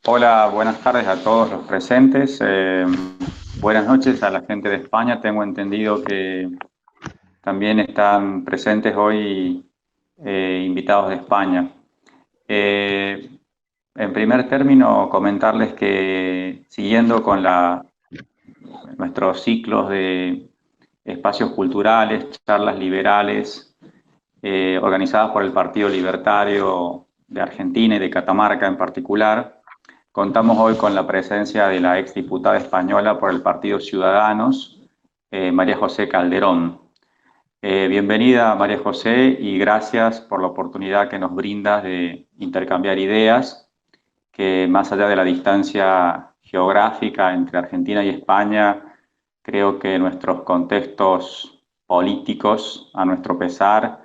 Hola, buenas tardes a todos los presentes. Buenas noches a la gente de España. Tengo entendido que también están presentes hoy invitados de España. Eh, en primer término, comentarles que siguiendo con nuestros ciclos de espacios culturales, charlas liberales, organizadas por el Partido Libertario de Argentina y de Catamarca en particular, contamos hoy con la presencia de la exdiputada española por el Partido Ciudadanos, María José Calderón. Bienvenida, María José, y gracias por la oportunidad que nos brindas de intercambiar ideas, que más allá de la distancia geográfica entre Argentina y España, creo que nuestros contextos políticos, a nuestro pesar,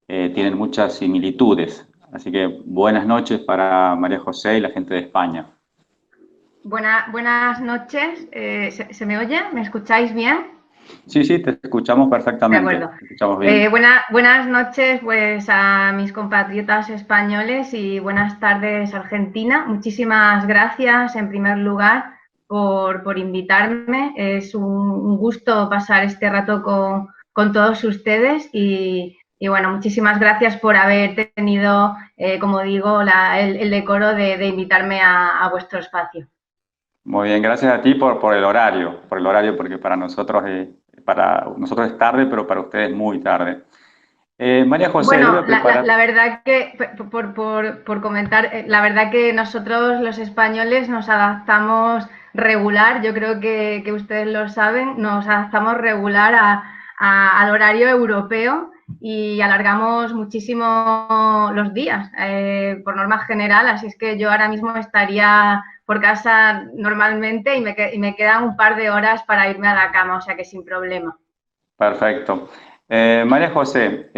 tienen muchas similitudes. Así que buenas noches para María José y la gente de España. Buenas noches. ¿Se me oye? ¿Me escucháis bien? Sí, sí, te escuchamos De perfectamente, acuerdo. te escuchamos bien. Buenas noches, pues, a mis compatriotas españoles y buenas tardes, Argentina. Muchísimas gracias, en primer lugar, por invitarme. Es un gusto pasar este rato con todos ustedes y, bueno, muchísimas gracias por haber tenido, como digo, el decoro de invitarme a vuestro espacio. Muy bien, gracias a ti por el horario, porque para nosotros es tarde, pero para ustedes es muy tarde. María José, yo voy Bueno, a preparar. la verdad que, por comentar, la verdad que nosotros los españoles nos adaptamos regular, yo creo que ustedes lo saben, nos adaptamos regular al horario europeo y alargamos muchísimo los días, por norma general, así es que yo ahora mismo estaría por casa normalmente y me quedan un par de horas para irme a la cama, o sea que sin problema. Perfecto. María José,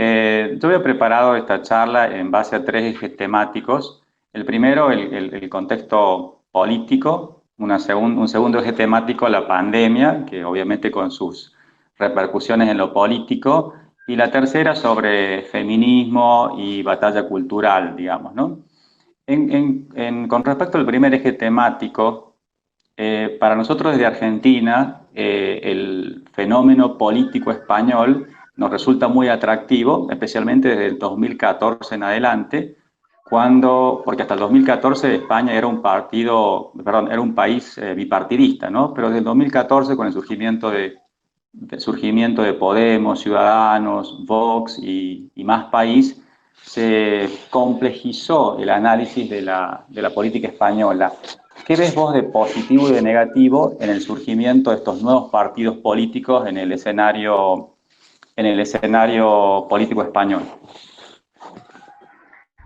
yo había preparado esta charla en base a tres ejes temáticos. El primero, el contexto político, un segundo eje temático, la pandemia, que obviamente con sus repercusiones en lo político, y la tercera sobre feminismo y batalla cultural, digamos, ¿no? Con respecto al primer eje temático, para nosotros desde Argentina, el fenómeno político español nos resulta muy atractivo, especialmente desde el 2014 en adelante, porque hasta el 2014 España era era un país bipartidista, ¿no? Pero desde el 2014, con el surgimiento de Podemos, Ciudadanos, Vox y Más País, se complejizó el análisis de la política española. ¿Qué ves vos de positivo y de negativo en el surgimiento de estos nuevos partidos políticos en el escenario político español?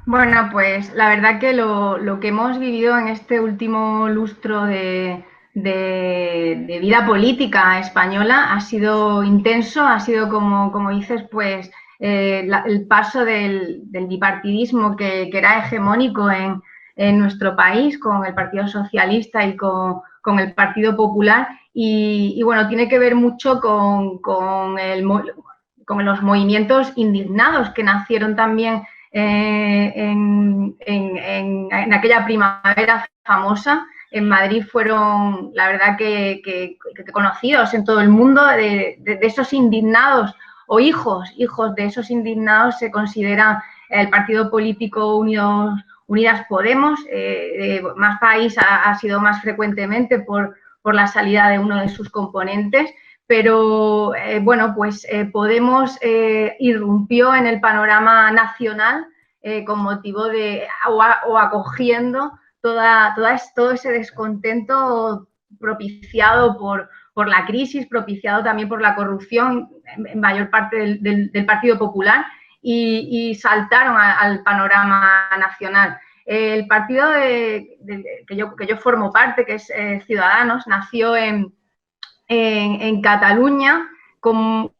Bueno, pues la verdad que lo que hemos vivido en este último lustro de vida política española ha sido intenso, ha sido como dices, pues el paso del bipartidismo que era hegemónico en nuestro país con el Partido Socialista y con el Partido Popular y bueno, tiene que ver mucho con los movimientos indignados que nacieron también en aquella primavera famosa. En Madrid fueron, la verdad, que conocidos en todo el mundo de esos indignados o hijos de esos indignados se considera el partido político Unidas Podemos. Más País ha sido más frecuentemente por la salida de uno de sus componentes, pero bueno, pues Podemos irrumpió en el panorama nacional con motivo de o acogiendo todo ese descontento propiciado por la crisis, propiciado también por la corrupción en mayor parte del Partido Popular y saltaron al panorama nacional. El partido que yo formo parte, que es Ciudadanos, nació en Cataluña con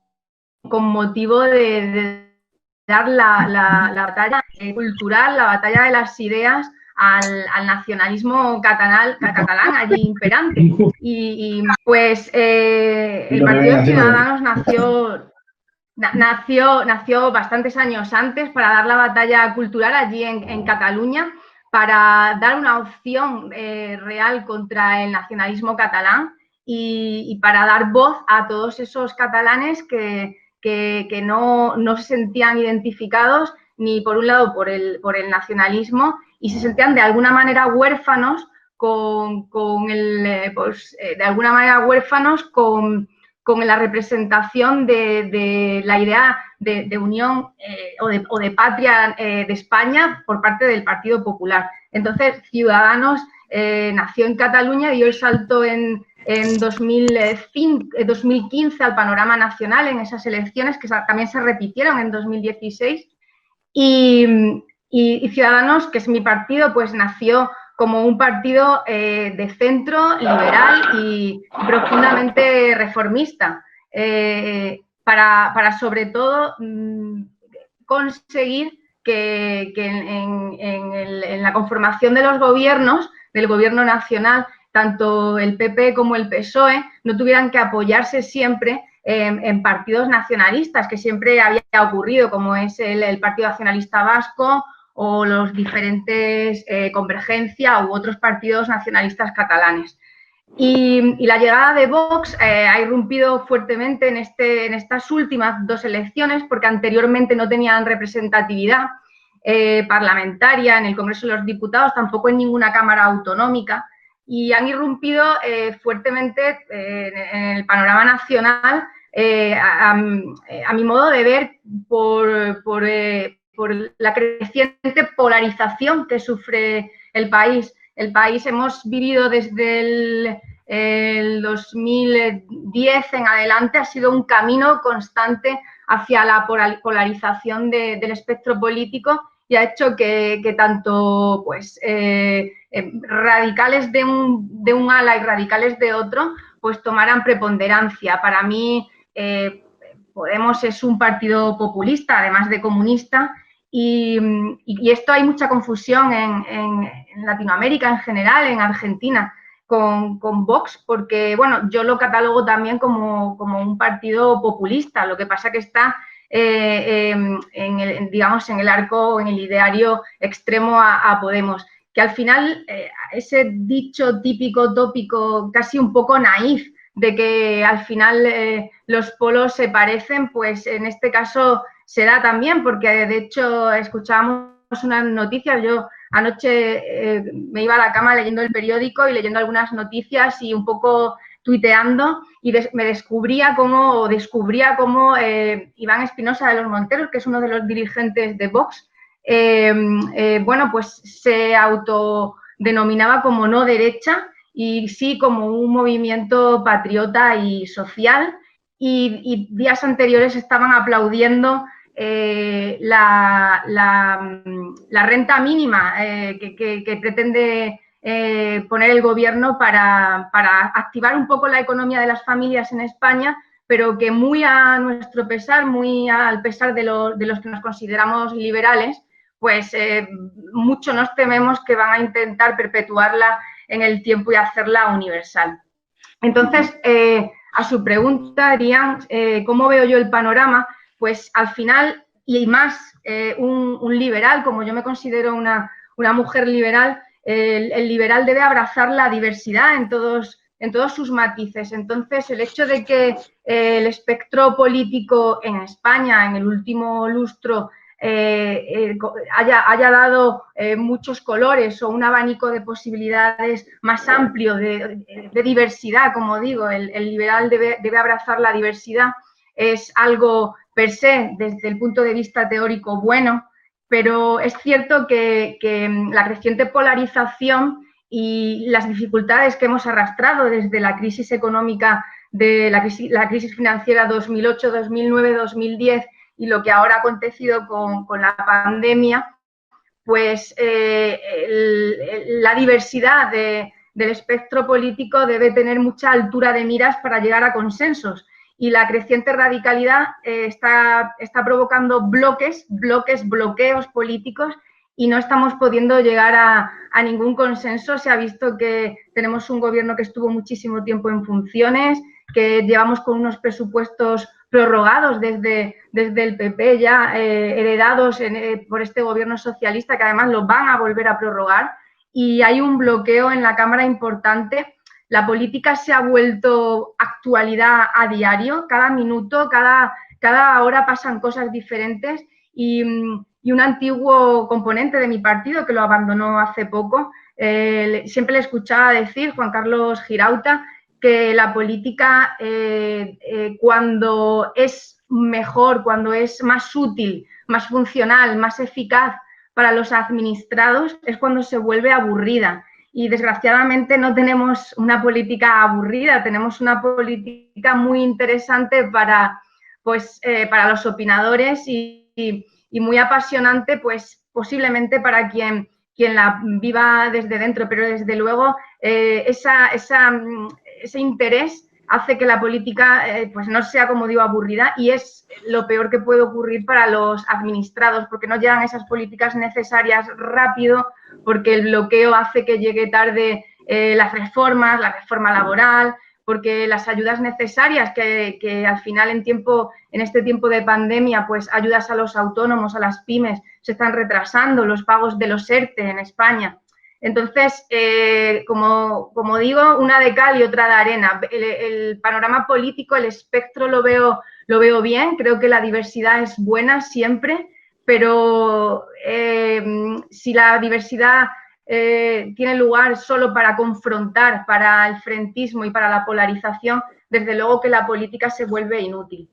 motivo de dar la batalla cultural, la batalla de las ideas al nacionalismo catalán allí imperante. Y pues el Partido de Ciudadanos nació bastantes años antes para dar la batalla cultural allí en Cataluña, para dar una opción real contra el nacionalismo catalán y para dar voz a todos esos catalanes que no se sentían identificados ni por un lado por el nacionalismo y se sentían de alguna manera huérfanos de alguna manera huérfanos con la representación de la idea de unión o de patria de España por parte del Partido Popular. Entonces, Ciudadanos nació en Cataluña, dio el salto en 2015 al panorama nacional en esas elecciones que también se repitieron en 2016 y Ciudadanos, que es mi partido, pues nació como un partido de centro, liberal y profundamente reformista, para sobre todo conseguir que en la conformación de los gobiernos, del gobierno nacional, tanto el PP como el PSOE no tuvieran que apoyarse siempre en partidos nacionalistas, que siempre había ocurrido, como es el Partido Nacionalista Vasco o los diferentes Convergencia u otros partidos nacionalistas catalanes. Y la llegada de Vox ha irrumpido fuertemente en estas últimas dos elecciones, porque anteriormente no tenían representatividad parlamentaria en el Congreso de los Diputados, tampoco en ninguna cámara autonómica, y han irrumpido fuertemente en el panorama nacional, a mi modo de ver, por la creciente polarización que sufre el país. El país hemos vivido desde el 2010 en adelante, ha sido un camino constante hacia la polarización del espectro político y ha hecho que tanto pues, radicales de un ala y radicales de otro pues tomaran preponderancia. Para mí Podemos es un partido populista, además de comunista, y esto hay mucha confusión en Latinoamérica en general, en Argentina, con Vox, porque, bueno, yo lo catalogo también como un partido populista, lo que pasa que está, digamos, en el arco, en el ideario extremo a Podemos, que al final ese dicho típico, tópico, casi un poco naif, de que al final los polos se parecen, pues en este caso se da también, porque de hecho escuchábamos unas noticias, yo anoche me iba a la cama leyendo el periódico y leyendo algunas noticias y un poco tuiteando y me descubría cómo Iván Espinosa de los Monteros, que es uno de los dirigentes de Vox, bueno, pues se autodenominaba como no derecha y sí como un movimiento patriota y social, y días anteriores estaban aplaudiendo la renta mínima que pretende poner el gobierno para activar un poco la economía de las familias en España, pero que muy a nuestro pesar, muy al pesar de los que nos consideramos liberales, pues mucho nos tememos que van a intentar perpetuarla en el tiempo y hacerla universal. Entonces, a su pregunta, Adrián, ¿cómo veo yo el panorama? Pues al final, y más un liberal, como yo me considero una mujer liberal, el liberal debe abrazar la diversidad en todos sus matices. Entonces, el hecho de que el espectro político en España, en el último lustro, haya dado muchos colores o un abanico de posibilidades más amplio de diversidad, como digo, el liberal debe abrazar la diversidad, es algo per se, desde el punto de vista teórico, bueno, pero es cierto que la creciente polarización y las dificultades que hemos arrastrado desde la crisis económica, de la crisis financiera 2008, 2009, 2010 y lo que ahora ha acontecido con la pandemia, pues la diversidad del espectro político debe tener mucha altura de miras para llegar a consensos. Y la creciente radicalidad está provocando bloqueos políticos y no estamos pudiendo llegar a ningún consenso. Se ha visto que tenemos un gobierno que estuvo muchísimo tiempo en funciones, que llevamos con unos presupuestos prorrogados desde el PP, ya heredados por este gobierno socialista, que además los van a volver a prorrogar, y hay un bloqueo en la Cámara importante. La política se ha vuelto actualidad a diario, cada minuto, cada hora pasan cosas diferentes, y un antiguo componente de mi partido, que lo abandonó hace poco, siempre le escuchaba decir, Juan Carlos Girauta, que la política, cuando es mejor, cuando es más útil, más funcional, más eficaz para los administrados, es cuando se vuelve aburrida. Y desgraciadamente no tenemos una política aburrida, tenemos una política muy interesante para los opinadores y muy apasionante, pues posiblemente para quien la viva desde dentro, pero desde luego ese interés hace que la política pues no sea, como digo, aburrida, y es lo peor que puede ocurrir para los administrados, porque no llegan esas políticas necesarias rápido, porque el bloqueo hace que llegue tarde las reformas, la reforma laboral, porque las ayudas necesarias que al final en este tiempo de pandemia, pues ayudas a los autónomos, a las pymes, se están retrasando, los pagos de los ERTE en España. Entonces, como digo, una de cal y otra de arena. El panorama político, el espectro lo veo bien, creo que la diversidad es buena siempre, pero si la diversidad tiene lugar solo para confrontar, para el frentismo y para la polarización, desde luego que la política se vuelve inútil.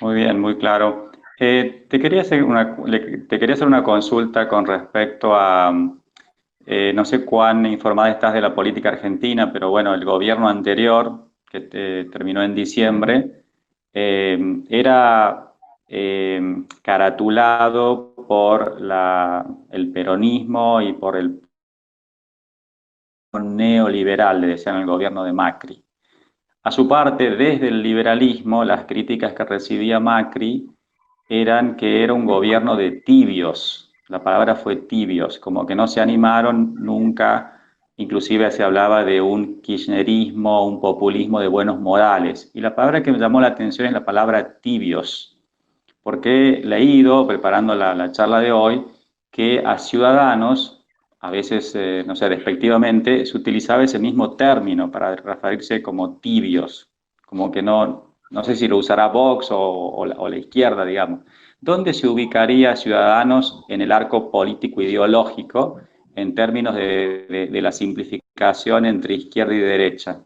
Muy bien, muy claro. Te quería hacer una consulta con respecto a, no sé cuán informada estás de la política argentina, pero bueno, el gobierno anterior, que terminó en diciembre, era caratulado por el peronismo y por el neoliberal, le decían el gobierno de Macri. A su parte, desde el liberalismo, las críticas que recibía Macri eran que era un gobierno de tibios. La palabra fue tibios, como que no se animaron nunca, inclusive se hablaba de un kirchnerismo, un populismo de buenos modales. Y la palabra que me llamó la atención es la palabra tibios, porque he leído, preparando la charla de hoy, que a Ciudadanos, a veces, no sé, despectivamente, se utilizaba ese mismo término para referirse como tibios, como que no sé si lo usará Vox o la izquierda, digamos. ¿Dónde se ubicaría Ciudadanos en el arco político-ideológico en términos de la simplificación entre izquierda y derecha?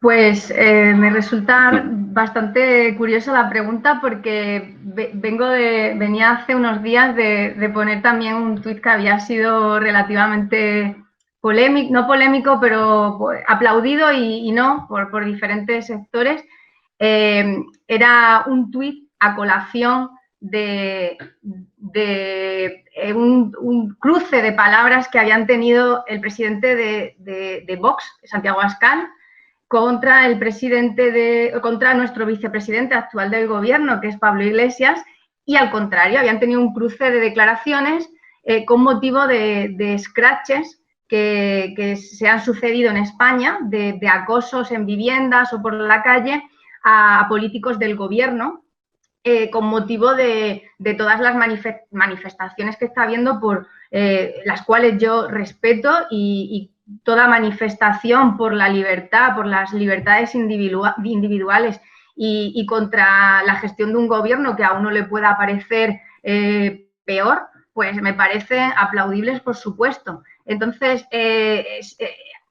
Pues me resulta bastante curiosa la pregunta, porque venía hace unos días de poner también un tuit que había sido relativamente polémico, no polémico, pero aplaudido y no por diferentes sectores. Era un tuit a colación de un cruce de palabras que habían tenido el presidente de Vox, Santiago Abascal, contra nuestro vicepresidente actual del gobierno, que es Pablo Iglesias, y al contrario, habían tenido un cruce de declaraciones con motivo de scratches que se han sucedido en España, de acosos en viviendas o por la calle a políticos del gobierno, con motivo de todas las manifestaciones que está habiendo, por las cuales yo respeto, y toda manifestación por la libertad, por las libertades individuales y contra la gestión de un gobierno que a uno le pueda parecer peor, pues me parecen aplaudibles, por supuesto. Entonces,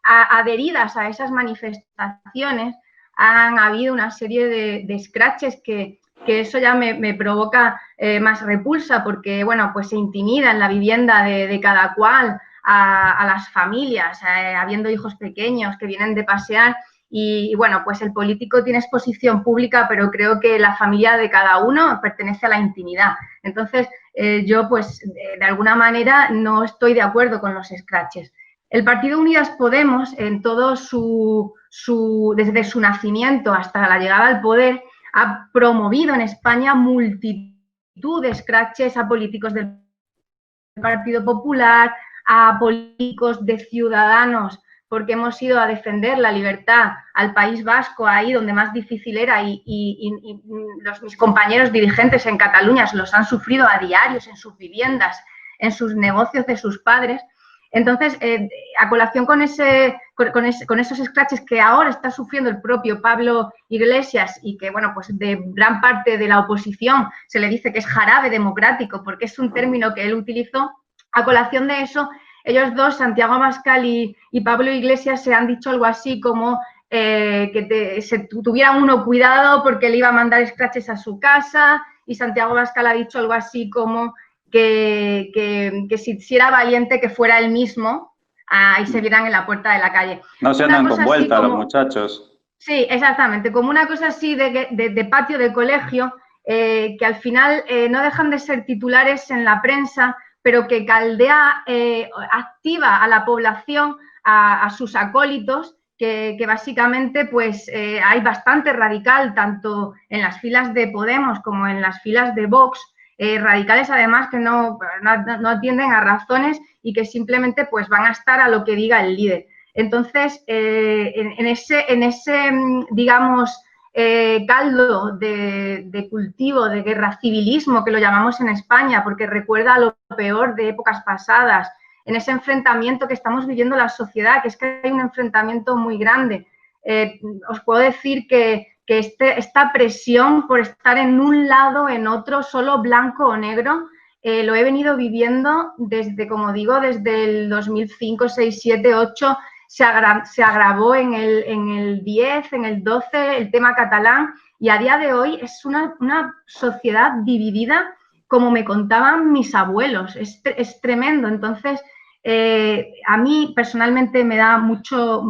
adheridas a esas manifestaciones han habido una serie de scratches que eso ya me provoca más repulsa, porque, bueno, pues se intimida en la vivienda de cada cual a las familias, habiendo hijos pequeños que vienen de pasear, y bueno, pues el político tiene exposición pública, pero creo que la familia de cada uno pertenece a la intimidad. Entonces, yo, pues, de alguna manera no estoy de acuerdo con los scratches. El Partido Unidas Podemos, en todo desde su nacimiento hasta la llegada al poder, ha promovido en España multitud de scratches a políticos del Partido Popular, a políticos de Ciudadanos porque hemos ido a defender la libertad al País Vasco, ahí donde más difícil era, mis compañeros dirigentes en Cataluña los han sufrido a diarios en sus viviendas, en sus negocios de sus padres. Entonces, a colación con esos scratches que ahora está sufriendo el propio Pablo Iglesias y que, bueno, pues de gran parte de la oposición se le dice que es jarabe democrático porque es un término que él utilizó, a colación de eso, ellos dos, Santiago Abascal y Pablo Iglesias, se han dicho algo así como que tuvieran uno cuidado porque le iba a mandar scratches a su casa, y Santiago Abascal ha dicho algo así como que si era valiente que fuera él mismo y se vieran en la puerta de la calle. No se andan con vuelta los muchachos. Sí, exactamente, como una cosa así de patio de colegio, que al final no dejan de ser titulares en la prensa, pero que caldea, activa a la población, a sus acólitos, que básicamente pues hay bastante radical, tanto en las filas de Podemos como en las filas de Vox, radicales además que no atienden a razones y que simplemente pues van a estar a lo que diga el líder. Entonces, en ese digamos, caldo de cultivo, de guerra civilismo, que lo llamamos en España, porque recuerda a lo peor de épocas pasadas, en ese enfrentamiento que estamos viviendo la sociedad, que es que hay un enfrentamiento muy grande. Os puedo decir que esta presión por estar en un lado, en otro, solo blanco o negro, lo he venido viviendo desde, como digo, desde el 2005, 6, 7, 8, se agravó en el 10, en el 12, el tema catalán, y a día de hoy es una sociedad dividida, como me contaban mis abuelos. Es tremendo. Entonces, a mí personalmente me da mucho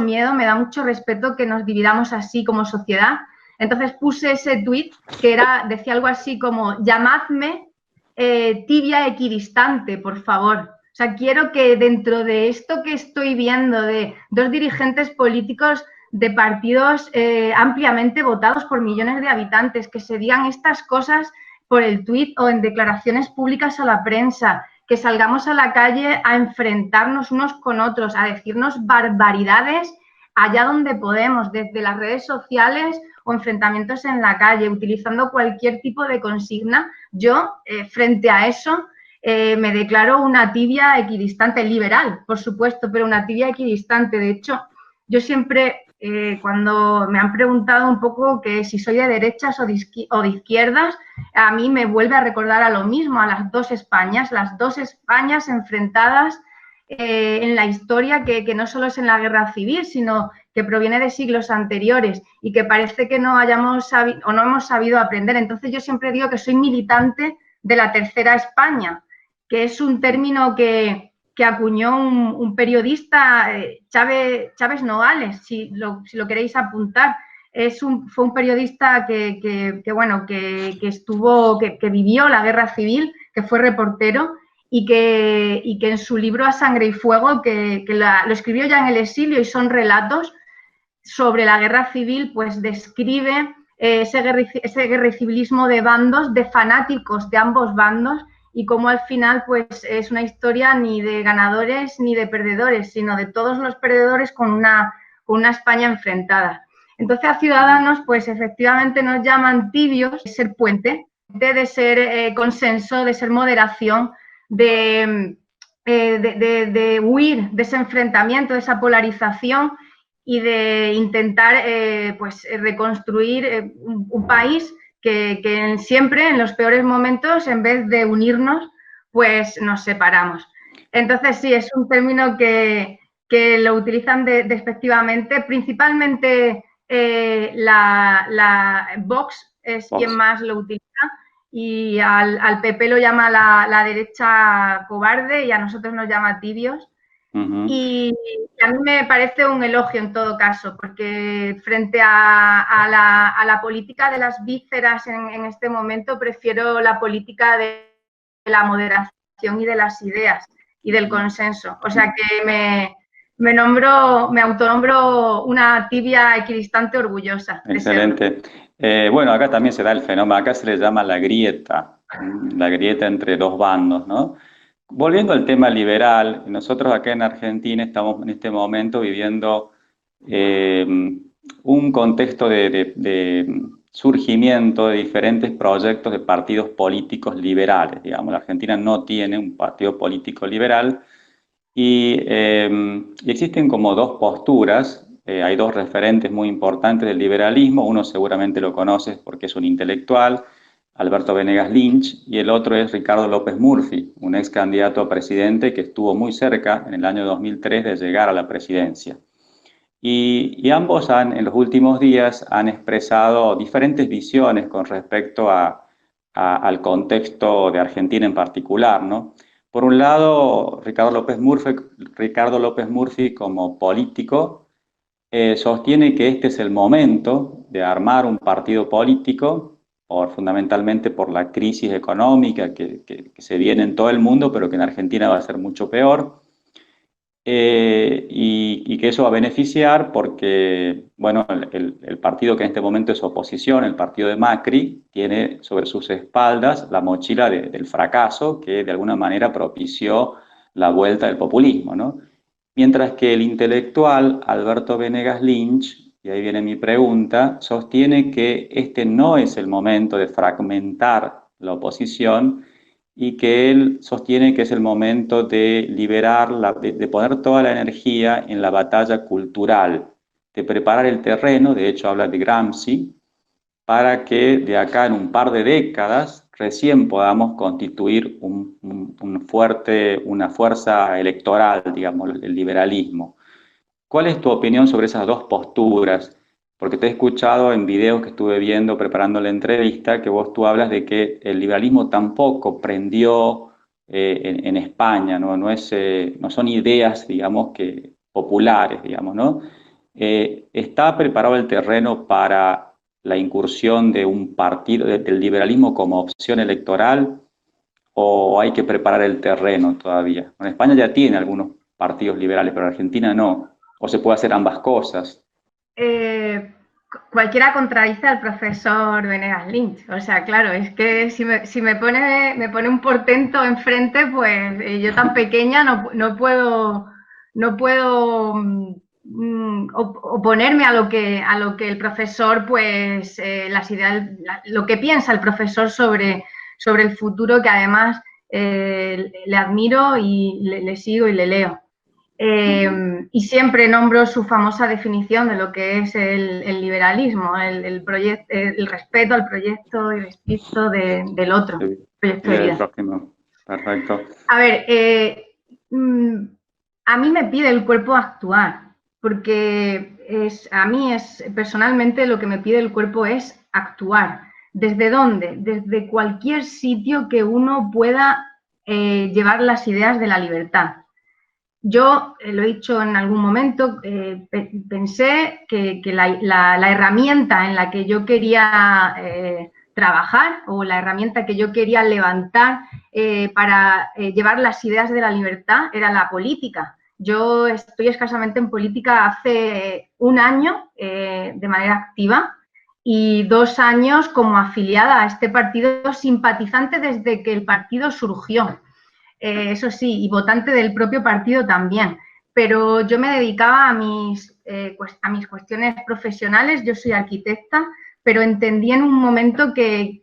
miedo, me da mucho respeto que nos dividamos así como sociedad. Entonces puse ese tuit que decía algo así como: llamadme tibia equidistante, por favor. O sea, quiero que dentro de esto que estoy viendo de dos dirigentes políticos de partidos ampliamente votados por millones de habitantes, que se digan estas cosas por el tuit o en declaraciones públicas a la prensa, que salgamos a la calle a enfrentarnos unos con otros, a decirnos barbaridades allá donde podemos, desde las redes sociales o enfrentamientos en la calle, utilizando cualquier tipo de consigna. Yo, frente a eso, me declaro una tibia equidistante, liberal, por supuesto, pero una tibia equidistante. De hecho, yo siempre, cuando me han preguntado un poco que si soy de derechas o de izquierdas, a mí me vuelve a recordar a lo mismo, a las dos Españas enfrentadas en la historia, que no solo es en la guerra civil, sino que proviene de siglos anteriores y que parece que no hemos sabido aprender. Entonces yo siempre digo que soy militante de la tercera España, que es un término que acuñó un periodista, Chávez Nogales, si lo queréis apuntar. Fue un periodista que vivió la guerra civil, que fue reportero, y que en su libro A Sangre y Fuego, que lo escribió ya en el exilio y son relatos sobre la guerra civil, pues describe ese guerricivilismo de bandos, de fanáticos de ambos bandos, y cómo al final pues es una historia ni de ganadores ni de perdedores, sino de todos los perdedores con una España enfrentada. Entonces a Ciudadanos pues efectivamente nos llaman tibios, de ser puente, de ser consenso, de ser moderación, de huir de ese enfrentamiento, de esa polarización, y de intentar pues reconstruir un país que siempre, en los peores momentos, en vez de unirnos, pues nos separamos. Entonces, sí, es un término que lo utilizan despectivamente, principalmente la Vox es quien más lo utiliza, y al PP lo llama la derecha cobarde y a nosotros nos llama tibios. Y a mí me parece un elogio en todo caso, porque frente a la política de las vísceras en este momento, prefiero la política de la moderación y de las ideas y del consenso. O sea que me autonombro una tibia equidistante orgullosa. Excelente. Bueno, acá también se da el fenómeno, acá se le llama la grieta entre dos bandos, ¿no? volviendo al tema liberal, nosotros acá en Argentina estamos en este momento viviendo eh, un contexto de surgimiento de diferentes proyectos de partidos políticos liberales. Digamos, la Argentina no tiene un partido político liberal y existen como dos posturas. Hay dos referentes muy importantes del liberalismo. Uno seguramente lo conoces porque es un intelectual, Alberto Venegas Lynch, y el otro es Ricardo López Murphy, un ex candidato a presidente que estuvo muy cerca en el año 2003 de llegar a la presidencia. Y ambos en los últimos días han expresado diferentes visiones con respecto al contexto de Argentina en particular, ¿no? Por un lado, Ricardo López Murphy como político sostiene que este es el momento de armar un partido político, fundamentalmente por la crisis económica que se viene en todo el mundo, pero que en Argentina va a ser mucho peor. Y que eso va a beneficiar porque, bueno, el partido que en este momento es oposición, el partido de Macri, tiene sobre sus espaldas la mochila del fracaso que de alguna manera propició la vuelta del populismo, ¿no? Mientras que el intelectual Alberto Venegas Lynch, y ahí viene mi pregunta, sostiene que este no es el momento de fragmentar la oposición, y que él sostiene que es el momento de liberar, de poner toda la energía en la batalla cultural, de preparar el terreno, de hecho habla de Gramsci, para que de acá en un par de décadas recién podamos constituir una fuerza electoral, digamos, el liberalismo. ¿Cuál es tu opinión sobre esas dos posturas? Porque te he escuchado en videos que estuve viendo preparando la entrevista que tú hablas de que el liberalismo tampoco prendió en España, ¿no? No son ideas, digamos, populares, digamos, ¿no? ¿Está preparado el terreno para la incursión de un partido, del liberalismo como opción electoral, o hay que preparar el terreno todavía? En España ya tiene algunos partidos liberales, pero en Argentina no. O se puede hacer ambas cosas. Eh, Cualquiera contradice al profesor Venegas Lynch. O sea, claro, es que si me pone un portento enfrente, pues yo tan pequeña no puedo oponerme a lo que el profesor, pues las ideas, lo que piensa el profesor sobre el futuro, que además le admiro y le sigo y le leo. Y siempre nombro su famosa definición de lo que es el liberalismo, el respeto al proyecto y respeto del otro, proyecto de vida. Próximo. Perfecto. A ver, a mí me pide el cuerpo actuar, porque a mí personalmente lo que me pide el cuerpo es actuar. ¿Desde dónde? Desde cualquier sitio que uno pueda llevar las ideas de la libertad. Yo, lo he dicho en algún momento, pensé que la herramienta en la que yo quería trabajar, o la herramienta que yo quería levantar para llevar las ideas de la libertad, era la política. Yo estoy escasamente en política hace un año de manera activa y 2 años como afiliada a este partido, simpatizante desde que el partido surgió. Eso sí, y votante del propio partido también. Pero yo me dedicaba a mis cuestiones profesionales. Yo soy arquitecta, pero entendí en un momento que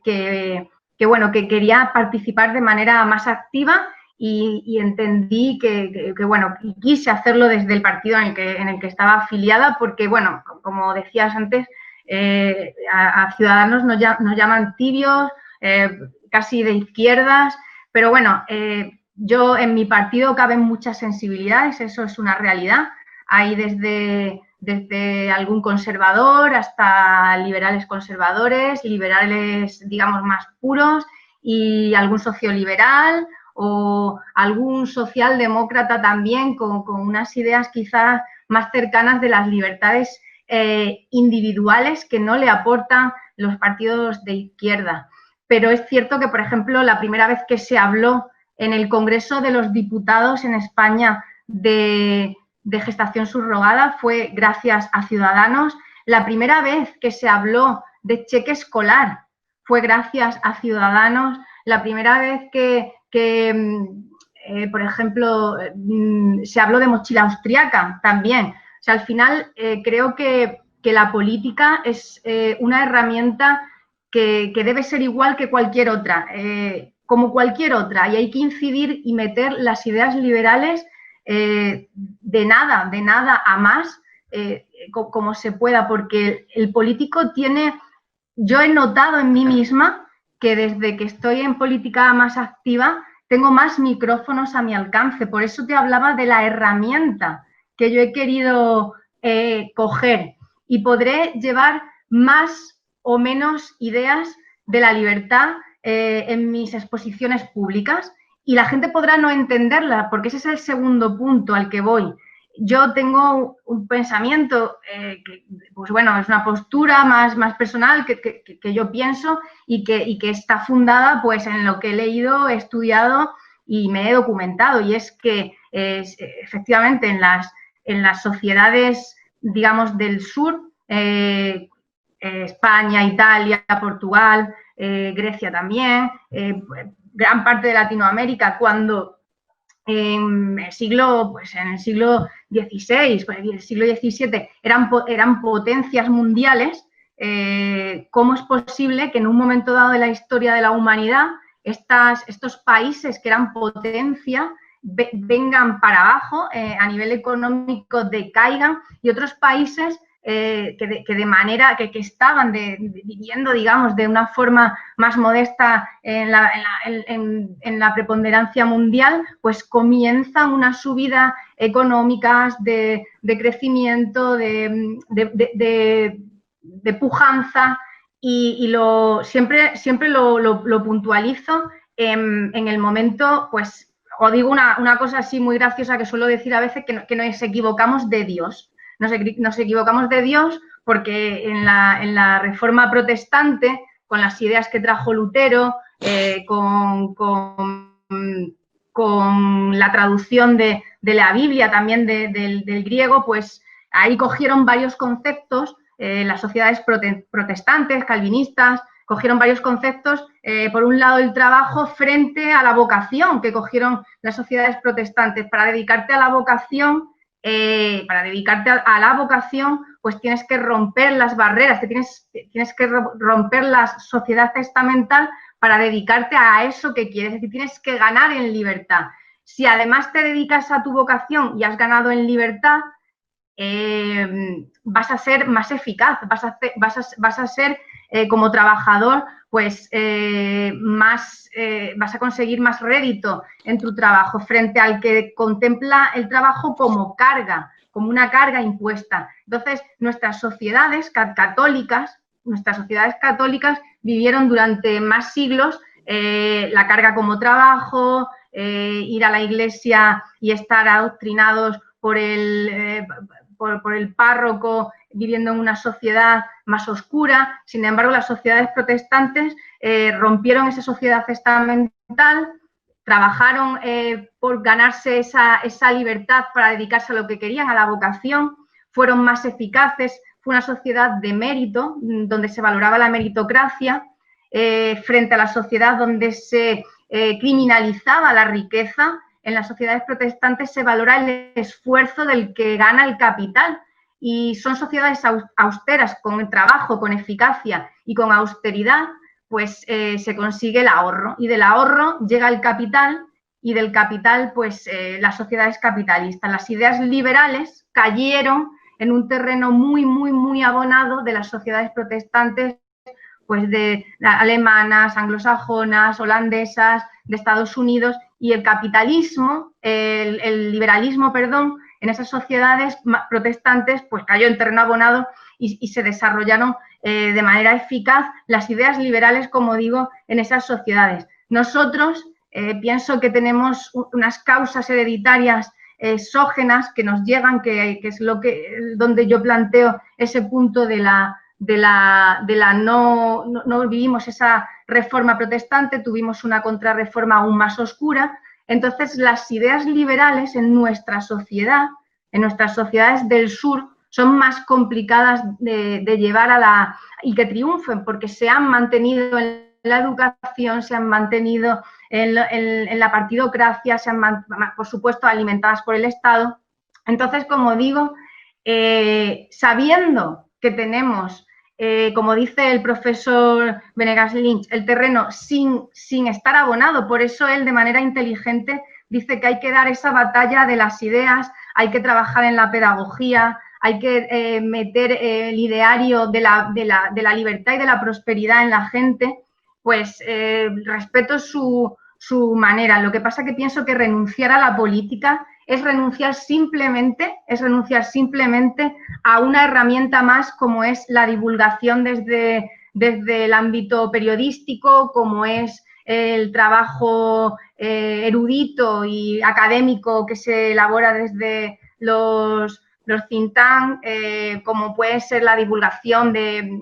quería participar de manera más activa y entendí que quise hacerlo desde el partido en el que estaba afiliada, porque, bueno, como decías antes, a Ciudadanos nos llaman tibios, casi de izquierdas, pero bueno, yo en mi partido caben muchas sensibilidades, eso es una realidad. Hay desde algún conservador hasta liberales conservadores, liberales, digamos, más puros, y algún socioliberal o algún socialdemócrata también con unas ideas quizás más cercanas de las libertades individuales que no le aportan los partidos de izquierda. Pero es cierto que, por ejemplo, la primera vez que se habló en el Congreso de los Diputados en España de gestación subrogada fue gracias a Ciudadanos. La primera vez que se habló de cheque escolar fue gracias a Ciudadanos. La primera vez que por ejemplo, se habló de mochila austriaca también. O sea, al final creo que la política es una herramienta que debe ser igual que cualquier otra, como cualquier otra, y hay que incidir y meter las ideas liberales de nada a más, como se pueda, porque el político tiene, yo he notado en mí misma que desde que estoy en política más activa, tengo más micrófonos a mi alcance. Por eso te hablaba de la herramienta que yo he querido coger, y podré llevar más o menos ideas de la libertad en mis exposiciones públicas, y la gente podrá no entenderla, porque ese es el segundo punto al que voy. Yo tengo un pensamiento, pues bueno, es una postura más personal que yo pienso y que está fundada pues en lo que he leído, he estudiado y me he documentado, y es que efectivamente en las sociedades, digamos, del sur, España, Italia, Portugal, Grecia también, gran parte de Latinoamérica, cuando en el siglo XVI, pues el siglo XVII, eran potencias mundiales, ¿cómo es posible que en un momento dado de la historia de la humanidad estos países que eran potencia vengan para abajo, a nivel económico decaigan, y otros países que de manera que estaban viviendo, digamos, de una forma más modesta en la preponderancia mundial, pues comienzan una subida económicas de crecimiento, de pujanza, y siempre lo puntualizo en el momento, pues, os digo una cosa así muy graciosa que suelo decir a veces, que nos equivocamos de Dios. Nos equivocamos de Dios porque en la Reforma Protestante, con las ideas que trajo Lutero, con la traducción de la Biblia también del griego, pues ahí cogieron varios conceptos, las sociedades protestantes, calvinistas, cogieron varios conceptos, por un lado el trabajo frente a la vocación que cogieron las sociedades protestantes. Para dedicarte a la vocación, pues tienes que romper las barreras, tienes que romper la sociedad testamental para dedicarte a eso que quieres, es decir, tienes que ganar en libertad. Si además te dedicas a tu vocación y has ganado en libertad, vas a ser más eficaz, vas a ser como trabajador, pues vas a conseguir más rédito en tu trabajo, frente al que contempla el trabajo como carga, como una carga impuesta. Entonces, nuestras sociedades católicas vivieron durante más siglos la carga como trabajo, ir a la iglesia y estar adoctrinados por el párroco, viviendo en una sociedad más oscura. Sin embargo, las sociedades protestantes rompieron esa sociedad estamental, trabajaron por ganarse esa libertad para dedicarse a lo que querían, a la vocación, fueron más eficaces. Fue una sociedad de mérito, donde se valoraba la meritocracia, frente a la sociedad donde se criminalizaba la riqueza. En las sociedades protestantes se valora el esfuerzo del que gana el capital, y son sociedades austeras, con trabajo, con eficacia y con austeridad, pues se consigue el ahorro, y del ahorro llega el capital, y del capital pues las sociedades capitalistas. Las ideas liberales cayeron en un terreno muy abonado de las sociedades protestantes, pues de alemanas, anglosajonas, holandesas, de Estados Unidos, y el capitalismo, el liberalismo, perdón, en esas sociedades protestantes, pues cayó en terreno abonado, y se desarrollaron de manera eficaz las ideas liberales, como digo, en esas sociedades. Nosotros pienso que tenemos unas causas hereditarias exógenas que nos llegan, que es donde yo planteo ese punto no vivimos esa reforma protestante, tuvimos una contrarreforma aún más oscura. Entonces, las ideas liberales en nuestra sociedad, en nuestras sociedades del sur, son más complicadas de llevar y que triunfen, porque se han mantenido en la educación, se han mantenido en la partidocracia, por supuesto, alimentadas por el Estado. Entonces, como digo, sabiendo que tenemos, como dice el profesor Venegas Lynch, el terreno sin estar abonado, por eso él de manera inteligente dice que hay que dar esa batalla de las ideas, hay que trabajar en la pedagogía, hay que meter el ideario de la libertad y de la prosperidad en la gente, pues respeto su manera. Lo que pasa es que pienso que renunciar a la política es renunciar simplemente a una herramienta más como es la divulgación desde el ámbito periodístico, como es el trabajo erudito y académico que se elabora desde los think tank, como puede ser la divulgación de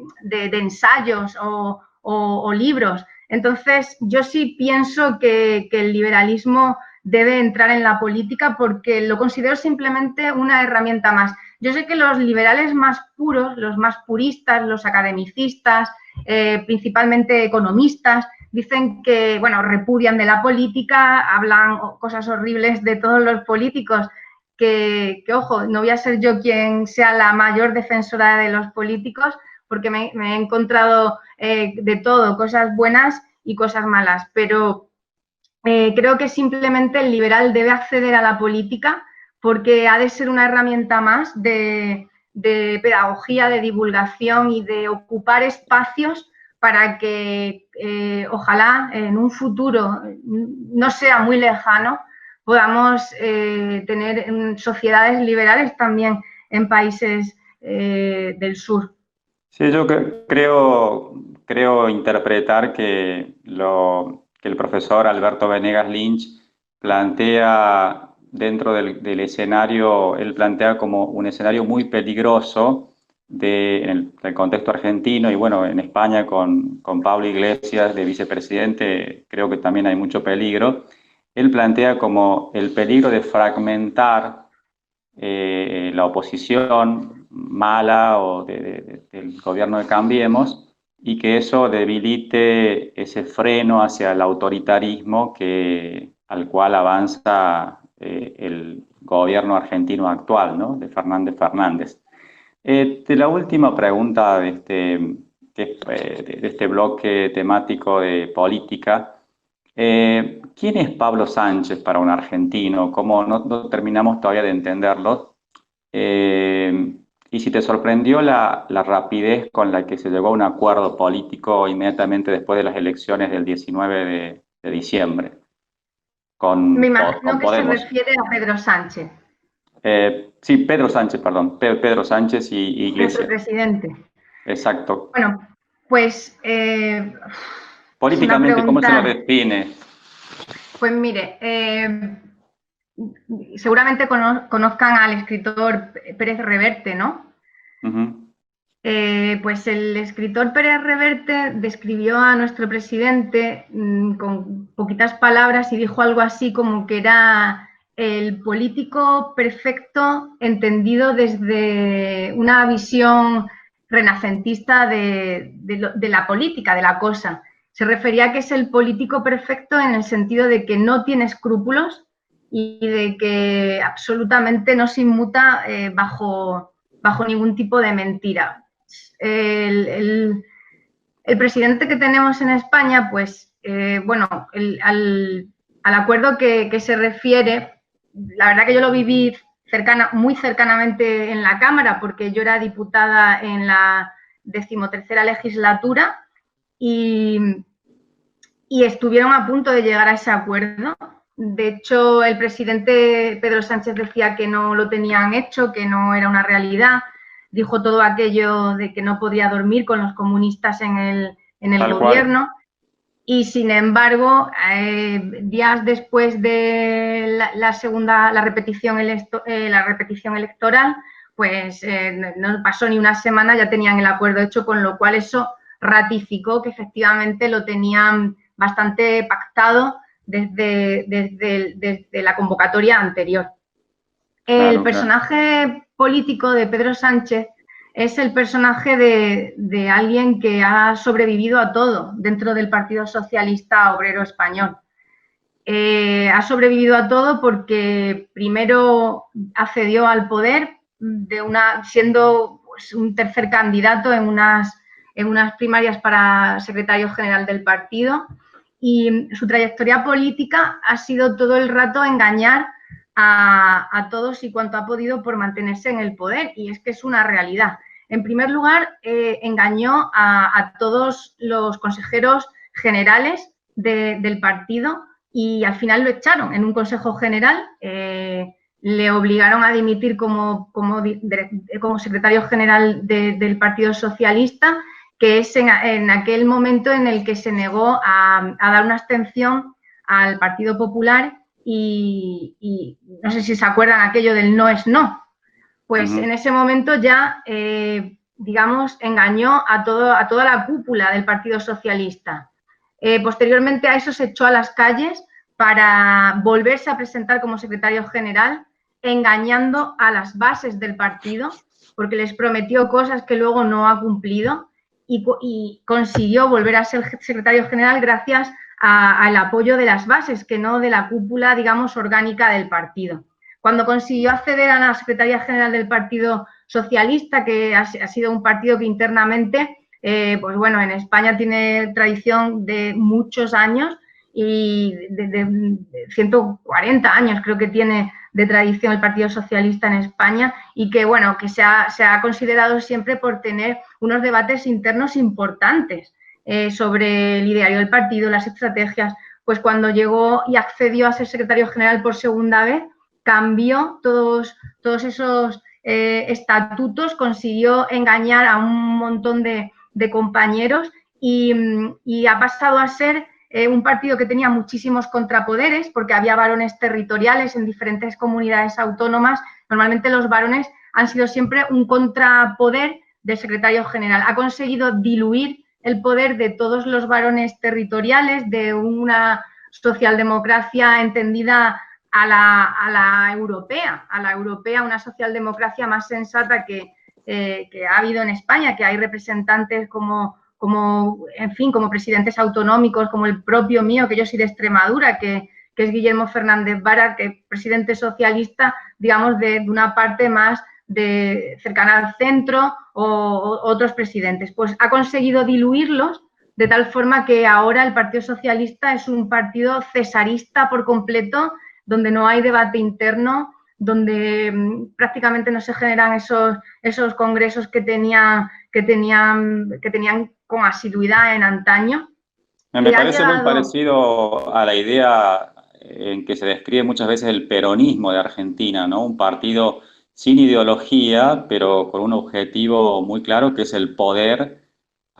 ensayos o libros. Entonces, yo sí pienso que el liberalismo debe entrar en la política porque lo considero simplemente una herramienta más. Yo sé que los liberales más puros, los más puristas, los academicistas, principalmente economistas, dicen que, bueno, repudian de la política, hablan cosas horribles de todos los políticos, que ojo, no voy a ser yo quien sea la mayor defensora de los políticos, porque me he encontrado de todo, cosas buenas y cosas malas, pero creo que simplemente el liberal debe acceder a la política porque ha de ser una herramienta más de pedagogía, de divulgación y de ocupar espacios para que ojalá en un futuro no sea muy lejano podamos tener sociedades liberales también en países del sur. Sí, yo creo interpretar que el profesor Alberto Venegas Lynch plantea dentro del escenario, él plantea como un escenario muy peligroso en el contexto argentino y bueno, en España con Pablo Iglesias de vicepresidente, creo que también hay mucho peligro. Él plantea como el peligro de fragmentar la oposición mala o del gobierno de Cambiemos y que eso debilite ese freno hacia el autoritarismo al cual avanza el gobierno argentino actual, ¿no? De Fernández Fernández. La última pregunta de este bloque temático de política. ¿Quién es Pablo Sánchez para un argentino? ¿Cómo no terminamos todavía de entenderlo? Y si te sorprendió la rapidez con la que se llegó a un acuerdo político inmediatamente después de las elecciones del 19 de diciembre Me con imagino que Podemos. se refiere a Pedro Sánchez. Sí, Pedro Sánchez, perdón. Pedro Sánchez y Nuestro Iglesias. presidente. Exacto. Bueno, pues es una Políticamente, ¿cómo se lo pregunta. define? Pues mire, seguramente conozcan al escritor Pérez Reverte, ¿no? Uh-huh. Pues el escritor Pérez Reverte describió a nuestro presidente con poquitas palabras y dijo algo así como que era el político perfecto entendido desde una visión renacentista de la política, de la cosa. Se refería a que es el político perfecto en el sentido de que no tiene escrúpulos y de que absolutamente no se inmuta bajo ningún tipo de mentira. El presidente que tenemos en España, pues, bueno, al acuerdo que se refiere, la verdad que yo lo viví muy cercanamente en la Cámara, porque yo era diputada en la 13ª legislatura y estuvieron a punto de llegar a ese acuerdo. De hecho, el presidente Pedro Sánchez decía que no lo tenían hecho, que no era una realidad. Dijo todo aquello de que no podía dormir con los comunistas en el gobierno. Cual. Y sin embargo, días después de la repetición electoral, pues no pasó ni una semana, ya tenían el acuerdo hecho, con lo cual eso ratificó que efectivamente lo tenían bastante pactado desde la convocatoria anterior. El personaje político de Pedro Sánchez es el personaje de alguien que ha sobrevivido a todo dentro del Partido Socialista Obrero Español. Ha sobrevivido a todo porque primero accedió al poder siendo pues, un tercer candidato en unas primarias para secretario general del partido, y su trayectoria política ha sido todo el rato engañar a todos y cuanto ha podido por mantenerse en el poder, y es que es una realidad. En primer lugar, engañó a todos los consejeros generales del partido y al final lo echaron en un consejo general. Le obligaron a dimitir como secretario general del Partido Socialista, que es en aquel momento en el que se negó a dar una abstención al Partido Popular y no sé si se acuerdan aquello del no es no. Pues en ese momento ya, digamos, engañó a toda la cúpula del Partido Socialista. Posteriormente a eso se echó a las calles para volverse a presentar como secretario general, engañando a las bases del partido, porque les prometió cosas que luego no ha cumplido, y consiguió volver a ser secretario general gracias al apoyo de las bases, que no de la cúpula, digamos, orgánica del partido. Cuando consiguió acceder a la Secretaría General del Partido Socialista, que ha sido un partido que internamente, pues bueno, en España tiene tradición de muchos años, y de 140 años creo que tiene de tradición el Partido Socialista en España, y que, bueno, que se ha considerado siempre por tener unos debates internos importantes sobre el ideario del partido, las estrategias. Pues cuando llegó y accedió a ser secretario general por segunda vez, cambió todos esos estatutos, consiguió engañar a un montón de compañeros y ha pasado a ser un partido que tenía muchísimos contrapoderes, porque había varones territoriales en diferentes comunidades autónomas. Normalmente los varones han sido siempre un contrapoder del secretario general. Ha conseguido diluir el poder de todos los varones territoriales, de una socialdemocracia entendida a la europea, una socialdemocracia más sensata que ha habido en España, que hay representantes como presidentes autonómicos, como el propio mío, que yo soy de Extremadura, que es Guillermo Fernández Vara, que es presidente socialista, digamos, de una parte más cercana al centro, o otros presidentes. Pues ha conseguido diluirlos de tal forma que ahora el Partido Socialista es un partido cesarista por completo, donde no hay debate interno, donde prácticamente no se generan esos congresos que tenían con asiduidad en antaño. Me parece muy parecido a la idea en que se describe muchas veces el peronismo de Argentina, ¿no? Un partido sin ideología, pero con un objetivo muy claro, que es el poder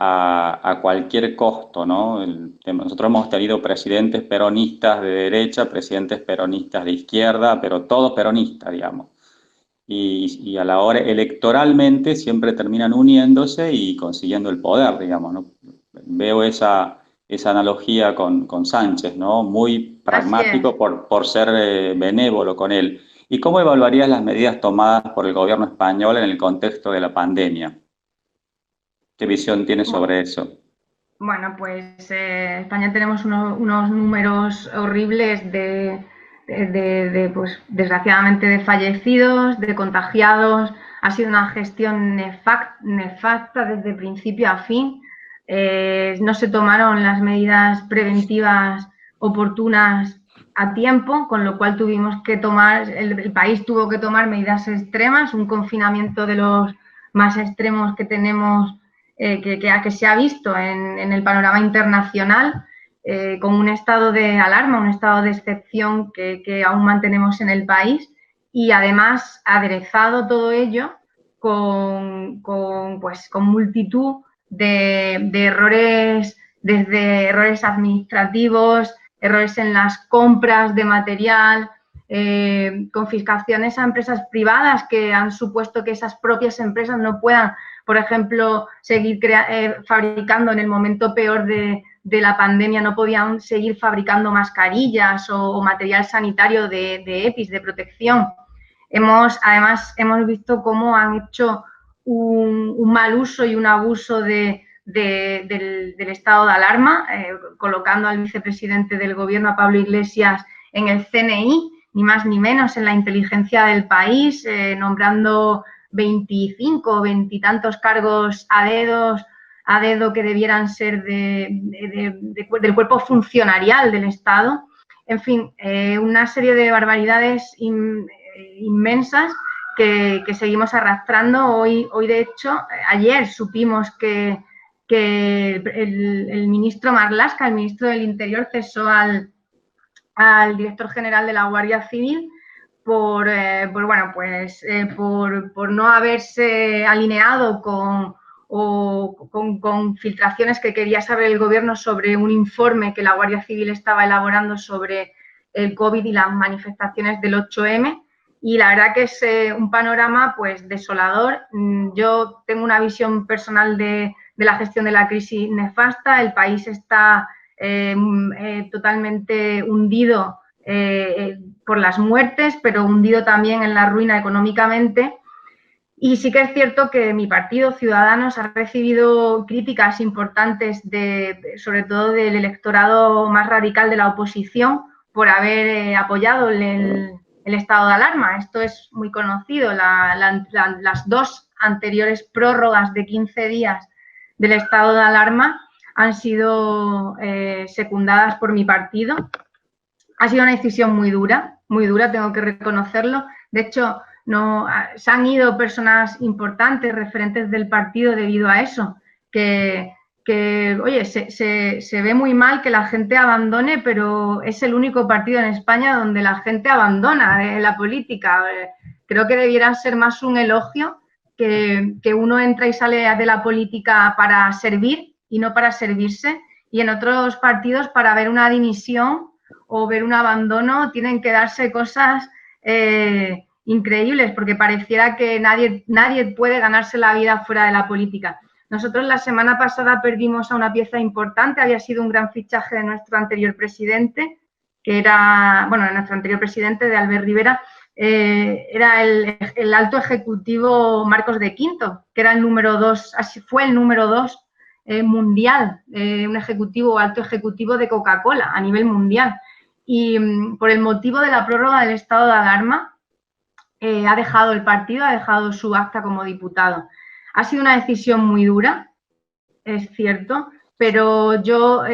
a cualquier costo, ¿no? Nosotros hemos tenido presidentes peronistas de derecha, presidentes peronistas de izquierda, pero todos peronistas, digamos. Y a la hora electoralmente siempre terminan uniéndose y consiguiendo el poder, digamos, ¿no? Veo esa analogía con Sánchez, ¿no? Muy pragmático por ser benévolo con él. ¿Y cómo evaluarías las medidas tomadas por el gobierno español en el contexto de la pandemia? ¿Qué visión tienes sobre eso? Bueno, pues en España tenemos unos números horribles pues, desgraciadamente, de fallecidos, de contagiados. Ha sido una gestión nefasta desde principio a fin. No se tomaron las medidas preventivas oportunas a tiempo, con lo cual tuvimos que el país tuvo que tomar medidas extremas, un confinamiento de los más extremos que tenemos, que se ha visto en el panorama internacional, con un estado de alarma, un estado de excepción que aún mantenemos en el país, y además aderezado todo ello con multitud de errores, desde errores administrativos, errores en las compras de material, confiscaciones a empresas privadas que han supuesto que esas propias empresas no puedan, por ejemplo, seguir fabricando en el momento peor de la pandemia, no podían seguir fabricando mascarillas o material sanitario de EPIs, de protección. Además, hemos visto cómo han hecho un mal uso y un abuso de del estado de alarma, colocando al vicepresidente del gobierno, a Pablo Iglesias, en el CNI, ni más ni menos, en la inteligencia del país, nombrando 25 o 20 y tantos cargos a dedo que debieran ser del cuerpo funcionarial del Estado. En fin, una serie de barbaridades inmensas que seguimos arrastrando. Hoy, de hecho, ayer supimos que el ministro Marlaska, el ministro del Interior, cesó al director general de la Guardia Civil por no haberse alineado con filtraciones que quería saber el gobierno sobre un informe que la Guardia Civil estaba elaborando sobre el COVID y las manifestaciones del 8M. Y la verdad que es un panorama pues desolador. Yo tengo una visión personal de la gestión de la crisis nefasta. El país está totalmente hundido por las muertes, pero hundido también en la ruina económicamente. Y sí que es cierto que mi partido, Ciudadanos, ha recibido críticas importantes, sobre todo del electorado más radical de la oposición, por haber apoyado el estado de alarma. Esto es muy conocido. Las dos anteriores prórrogas de 15 días del estado de alarma han sido secundadas por mi partido. Ha sido una decisión muy dura, tengo que reconocerlo. De hecho, se han ido personas importantes, referentes del partido, debido a eso, oye, se ve muy mal que la gente abandone, pero es el único partido en España donde la gente abandona la política. Creo que debiera ser más un elogio que uno entra y sale de la política para servir y no para servirse, y en otros partidos, para ver una dimisión o ver un abandono, tienen que darse cosas increíbles, porque pareciera que nadie puede ganarse la vida fuera de la política. Nosotros la semana pasada perdimos a una pieza importante. Había sido un gran fichaje de nuestro anterior presidente, de Albert Rivera, era el alto ejecutivo Marcos de Quinto, que era el número 2, así fue el número 2 mundial, un alto ejecutivo de Coca-Cola a nivel mundial. Y por el motivo de la prórroga del estado de alarma, ha dejado el partido, ha dejado su acta como diputado. Ha sido una decisión muy dura, es cierto, pero yo,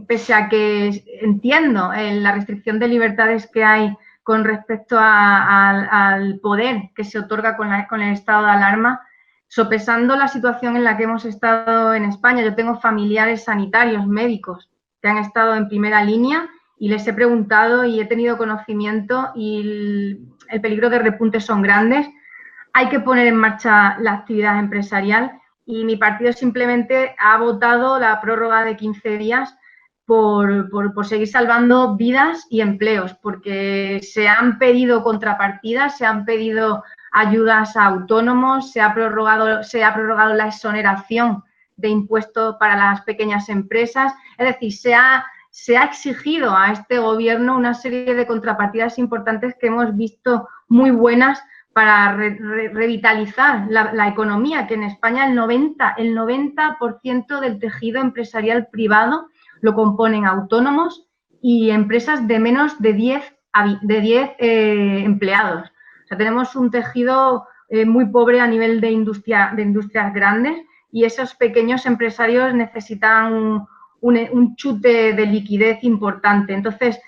pese a que entiendo la restricción de libertades que hay con respecto al poder que se otorga con el estado de alarma, sopesando la situación en la que hemos estado en España, yo tengo familiares sanitarios, médicos, que han estado en primera línea, y les he preguntado y he tenido conocimiento, y el peligro de repuntes son grandes. Hay que poner en marcha la actividad empresarial, y mi partido simplemente ha votado la prórroga de 15 días por seguir salvando vidas y empleos, porque se han pedido contrapartidas, se han pedido ayudas a autónomos, se ha prorrogado la exoneración de impuestos para las pequeñas empresas. Es decir, se ha exigido a este gobierno una serie de contrapartidas importantes que hemos visto muy buenas para revitalizar la economía, que en España el 90% del tejido empresarial privado lo componen autónomos y empresas de menos de 10 empleados. O sea, tenemos un tejido muy pobre a nivel de industrias grandes, y esos pequeños empresarios necesitan un chute de liquidez importante. Entonces,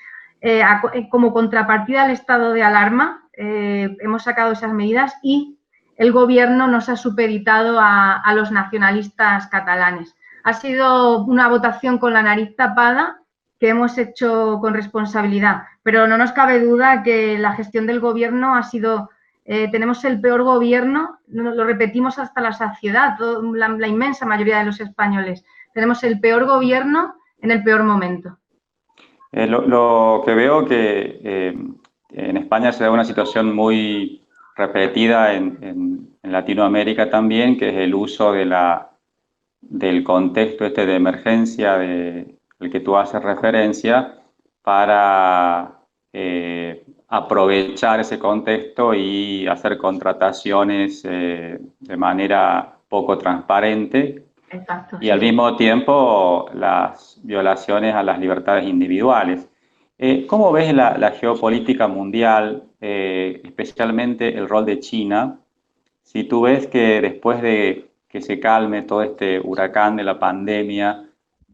como contrapartida al estado de alarma, hemos sacado esas medidas, y el gobierno nos ha supeditado a los nacionalistas catalanes. Ha sido una votación con la nariz tapada que hemos hecho con responsabilidad, pero no nos cabe duda que la gestión del gobierno ha sido... tenemos el peor gobierno, lo repetimos hasta la saciedad, la inmensa mayoría de los españoles. Tenemos el peor gobierno en el peor momento. Lo que veo que en España se da una situación muy repetida en Latinoamérica también, que es el uso del contexto de emergencia al que tú haces referencia, para aprovechar ese contexto y hacer contrataciones de manera poco transparente, Exacto, y al sí. mismo tiempo las violaciones a las libertades individuales. ¿Cómo ves la geopolítica mundial, especialmente el rol de China? Si tú ves que después de que se calme todo este huracán de la pandemia,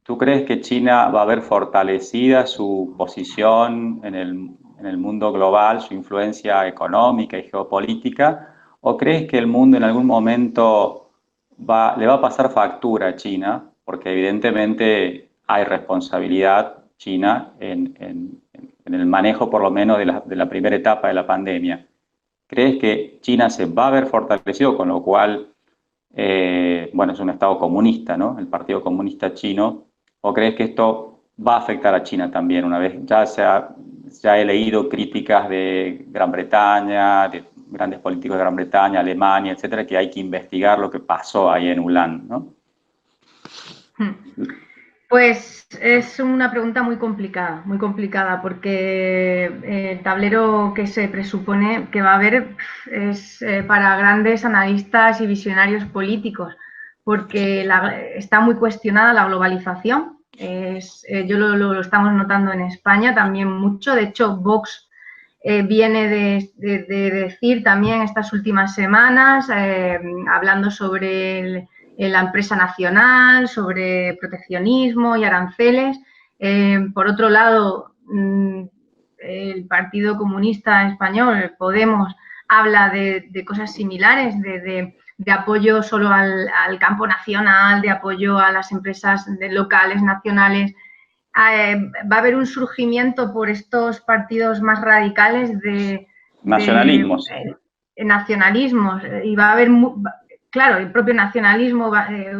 ¿tú crees que China va a ver fortalecida su posición en el mundo global, su influencia económica y geopolítica? ¿O crees que el mundo en algún momento le va a pasar factura a China? Porque evidentemente hay responsabilidad china en el manejo por lo menos de la primera etapa de la pandemia. ¿Crees que China se va a ver fortalecido, con lo cual, bueno, es un Estado comunista, ¿no? El Partido Comunista Chino. ¿O crees que esto va a afectar a China también? Una vez ya he leído críticas de Gran Bretaña, de grandes políticos de Gran Bretaña, Alemania, etcétera, que hay que investigar lo que pasó ahí en Ulan, ¿no? Pues es una pregunta muy complicada, porque el tablero que se presupone que va a haber es para grandes analistas y visionarios políticos, porque está muy cuestionada la globalización. Yo lo estamos notando en España también mucho. De hecho, Vox viene de decir también estas últimas semanas, hablando sobre la empresa nacional, sobre proteccionismo y aranceles. Por otro lado, el Partido Comunista Español, Podemos, habla de cosas similares, de apoyo solo al campo nacional, de apoyo a las empresas locales, nacionales. Va a haber un surgimiento por estos partidos más radicales Nacionalismos. nacionalismos, y va a haber, claro, el propio nacionalismo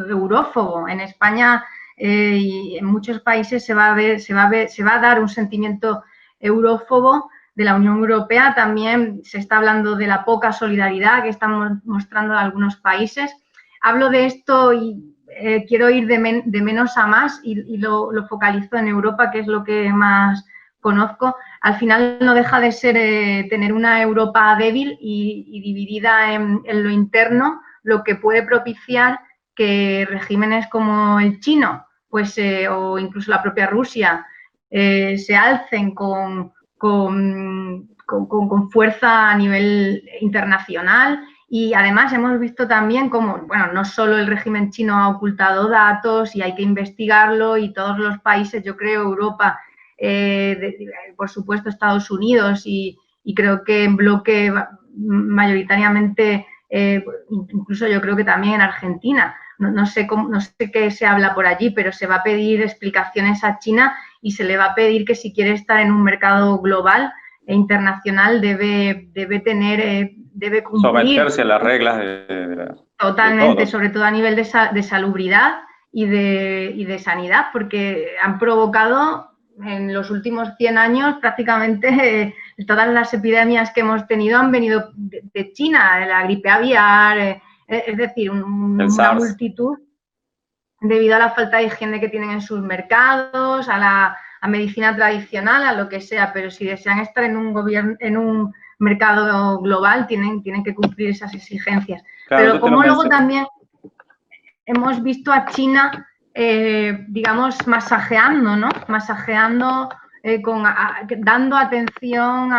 eurófobo. En España y en muchos países se va a dar un sentimiento eurófobo de la Unión Europea. También se está hablando de la poca solidaridad que están mostrando algunos países. Hablo de esto y quiero ir de menos a más, y lo focalizo en Europa, que es lo que más conozco. Al final no deja de ser tener una Europa débil y dividida en lo interno, lo que puede propiciar que regímenes como el chino, pues, o incluso la propia Rusia, se alcen con fuerza a nivel internacional. Y además hemos visto también cómo, bueno, no solo el régimen chino ha ocultado datos y hay que investigarlo, y todos los países, yo creo, Europa, por supuesto Estados Unidos, y creo que en bloque mayoritariamente, incluso yo creo que también en Argentina. No sé qué se habla por allí, pero se va a pedir explicaciones a China, y se le va a pedir que, si quiere estar en un mercado global e internacional, debe cumplir. Someterse a las reglas Totalmente, de sobre todo a nivel de salubridad y de sanidad, porque han provocado en los últimos 100 años prácticamente todas las epidemias que hemos tenido han venido de China, la gripe aviar, es decir, una multitud, debido a la falta de higiene que tienen en sus mercados, a medicina tradicional, a lo que sea. Pero si desean estar en un mercado global, tienen que cumplir esas exigencias. Claro, pero como luego también hemos visto a China, digamos, masajeando, ¿no? Masajeando, dando atención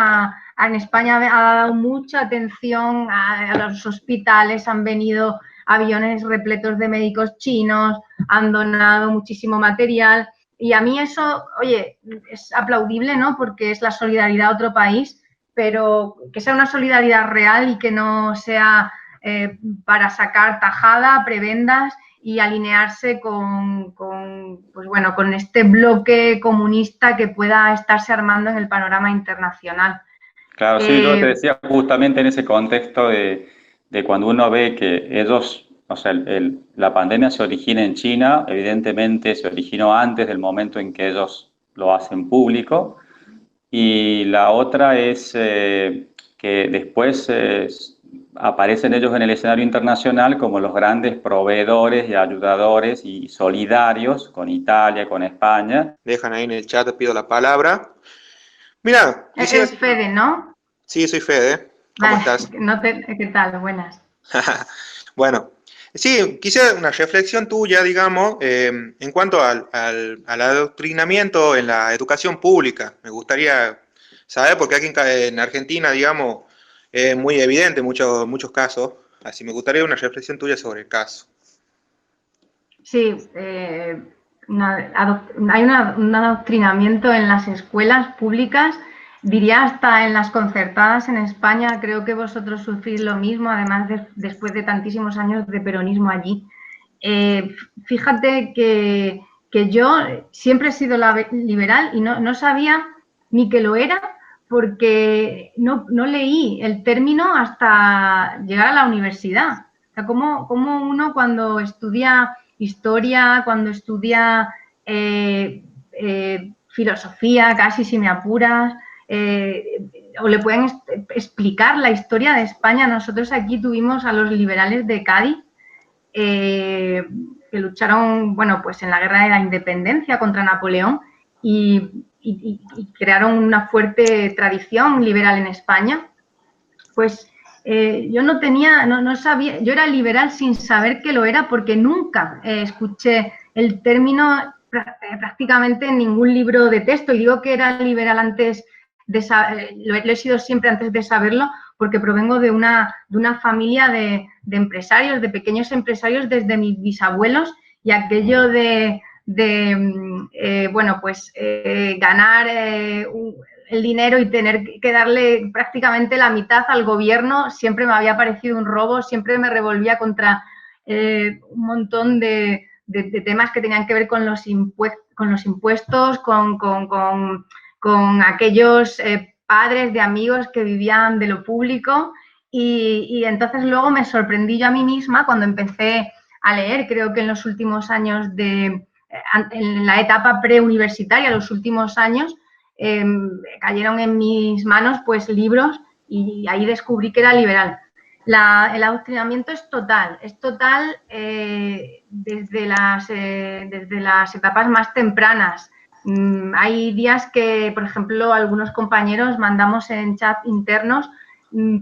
en España ha dado mucha atención a los hospitales, han venido aviones repletos de médicos chinos, han donado muchísimo material, y a mí eso, oye, es aplaudible, ¿no? Porque es la solidaridad a otro país, pero que sea una solidaridad real y que no sea para sacar tajada, prebendas y alinearse pues bueno, con este bloque comunista que pueda estarse armando en el panorama internacional. Claro, sí, yo te decía justamente en ese contexto de cuando uno ve que ellos, o sea, la pandemia se origina en China, evidentemente se originó antes del momento en que ellos lo hacen público, y la otra es que después aparecen ellos en el escenario internacional como los grandes proveedores y ayudadores y solidarios con Italia, con España. Dejan ahí en el chat, pido la palabra. Mira, es Fede, ¿no? Sí, soy Fede. ¿Cómo estás? ¿Qué tal? Buenas. Bueno, Sí, quisiera una reflexión tuya, digamos, en cuanto al adoctrinamiento en la educación pública. Me gustaría saber, porque aquí en Argentina, digamos, es muy evidente en muchos casos, así me gustaría una reflexión tuya sobre el caso. Sí, hay un adoctrinamiento en las escuelas públicas, diría hasta en las concertadas en España. Creo que vosotros sufrís lo mismo, además después de tantísimos años de peronismo allí. Fíjate que yo siempre he sido liberal y no sabía ni que lo era, porque no leí el término hasta llegar a la universidad. O sea, como uno cuando estudia historia, cuando estudia filosofía, casi si me apuras, o le pueden explicar la historia de España. Nosotros aquí tuvimos a los liberales de Cádiz, que lucharon, bueno, pues en la guerra de la independencia contra Napoleón y crearon una fuerte tradición liberal en España. Pues yo no sabía, yo era liberal sin saber que lo era, porque nunca escuché el término prácticamente en ningún libro de texto, y digo que era liberal antes de lo he sido siempre antes de saberlo, porque provengo de una familia de empresarios, de pequeños empresarios desde mis bisabuelos, y aquello de bueno, pues ganar el dinero y tener que darle prácticamente la mitad al gobierno siempre me había parecido un robo, siempre me revolvía contra un montón de temas que tenían que ver con los impuestos, con aquellos padres de amigos que vivían de lo público, y entonces luego me sorprendí yo a mí misma cuando empecé a leer. Creo que en los últimos años en la etapa preuniversitaria, los últimos años, cayeron en mis manos pues libros, y ahí descubrí que era liberal. El adoctrinamiento es total desde las etapas más tempranas. Hay días que, por ejemplo, algunos compañeros mandamos en chat internos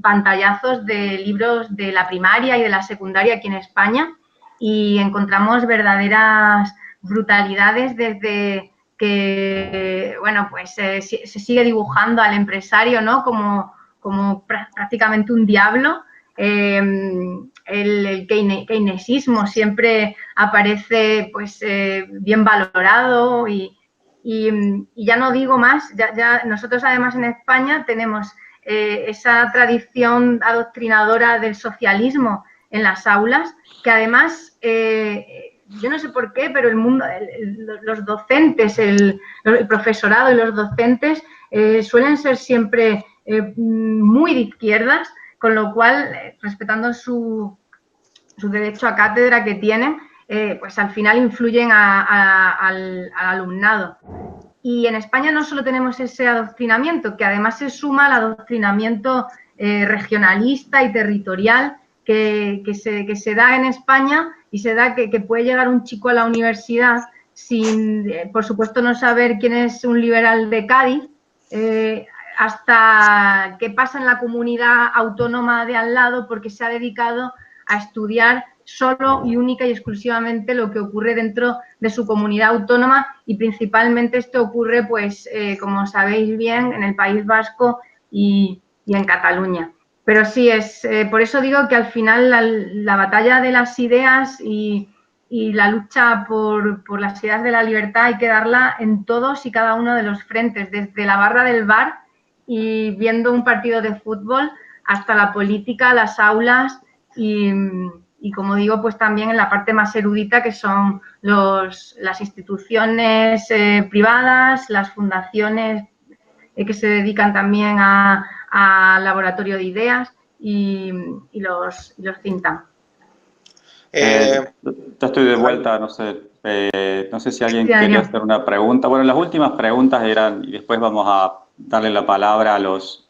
pantallazos de libros de la primaria y de la secundaria aquí en España, y encontramos verdaderas brutalidades, desde que, bueno, pues se sigue dibujando al empresario, ¿no?, como prácticamente un diablo. El keynesismo siempre aparece pues bien valorado, y ya no digo más. Ya nosotros además en España tenemos esa tradición adoctrinadora del socialismo en las aulas, que además yo no sé por qué, pero el mundo, los docentes, el profesorado y los docentes suelen ser siempre muy de izquierdas, con lo cual, respetando su derecho a cátedra que tienen, pues al final influyen al alumnado. Y en España no solo tenemos ese adoctrinamiento, que además se suma al adoctrinamiento regionalista y territorial que se da en España, y se da que puede llegar un chico a la universidad sin, por supuesto, no saber quién es un liberal de Cádiz, hasta qué pasa en la comunidad autónoma de al lado, porque se ha dedicado a estudiar solo y única y exclusivamente lo que ocurre dentro de su comunidad autónoma, y principalmente esto ocurre, pues, como sabéis bien, en el País Vasco y en Cataluña. Pero sí, por eso digo que al final la batalla de las ideas y la lucha por las ideas de la libertad hay que darla en todos y cada uno de los frentes, desde la barra del bar y viendo un partido de fútbol, hasta la política, las aulas y como digo, pues también en la parte más erudita, que son las instituciones privadas, las fundaciones que se dedican también a laboratorio de ideas, y los think tank. Ya estoy de vuelta, no sé si alguien quería hacer una pregunta. Bueno, las últimas preguntas eran, y después vamos a darle la palabra a los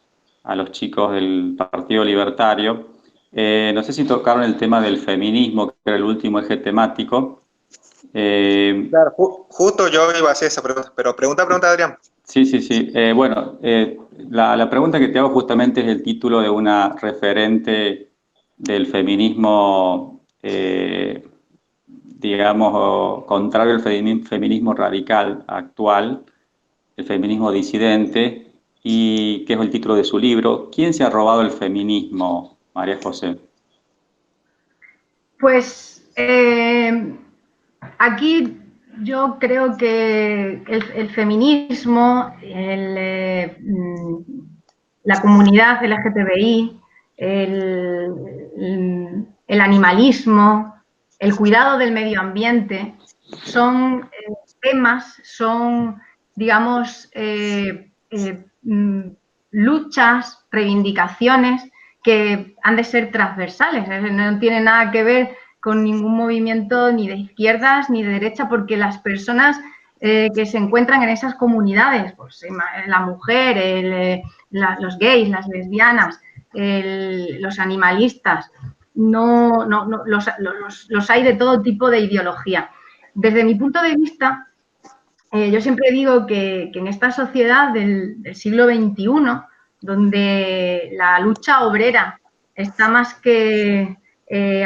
chicos del Partido Libertario. No sé si tocaron el tema del feminismo, que era el último eje temático. Claro, justo yo iba a hacer esa pregunta, pero pregunta, Adrián. Sí. Bueno, la pregunta que te hago justamente es el título de una referente del feminismo digamos, contrario al feminismo radical actual, el feminismo disidente, y que es el título de su libro. ¿Quién se ha robado el feminismo, María José? Pues aquí yo creo que el feminismo, la comunidad LGTBI, el animalismo, el cuidado del medio ambiente, son temas, son, digamos, luchas, reivindicaciones que han de ser transversales, no tiene nada que ver con ningún movimiento ni de izquierdas ni de derecha, porque las personas que se encuentran en esas comunidades, pues la mujer, los gays, las lesbianas, los animalistas, los hay de todo tipo de ideología. Desde mi punto de vista, yo siempre digo que en esta sociedad del siglo XXI, donde la lucha obrera está más que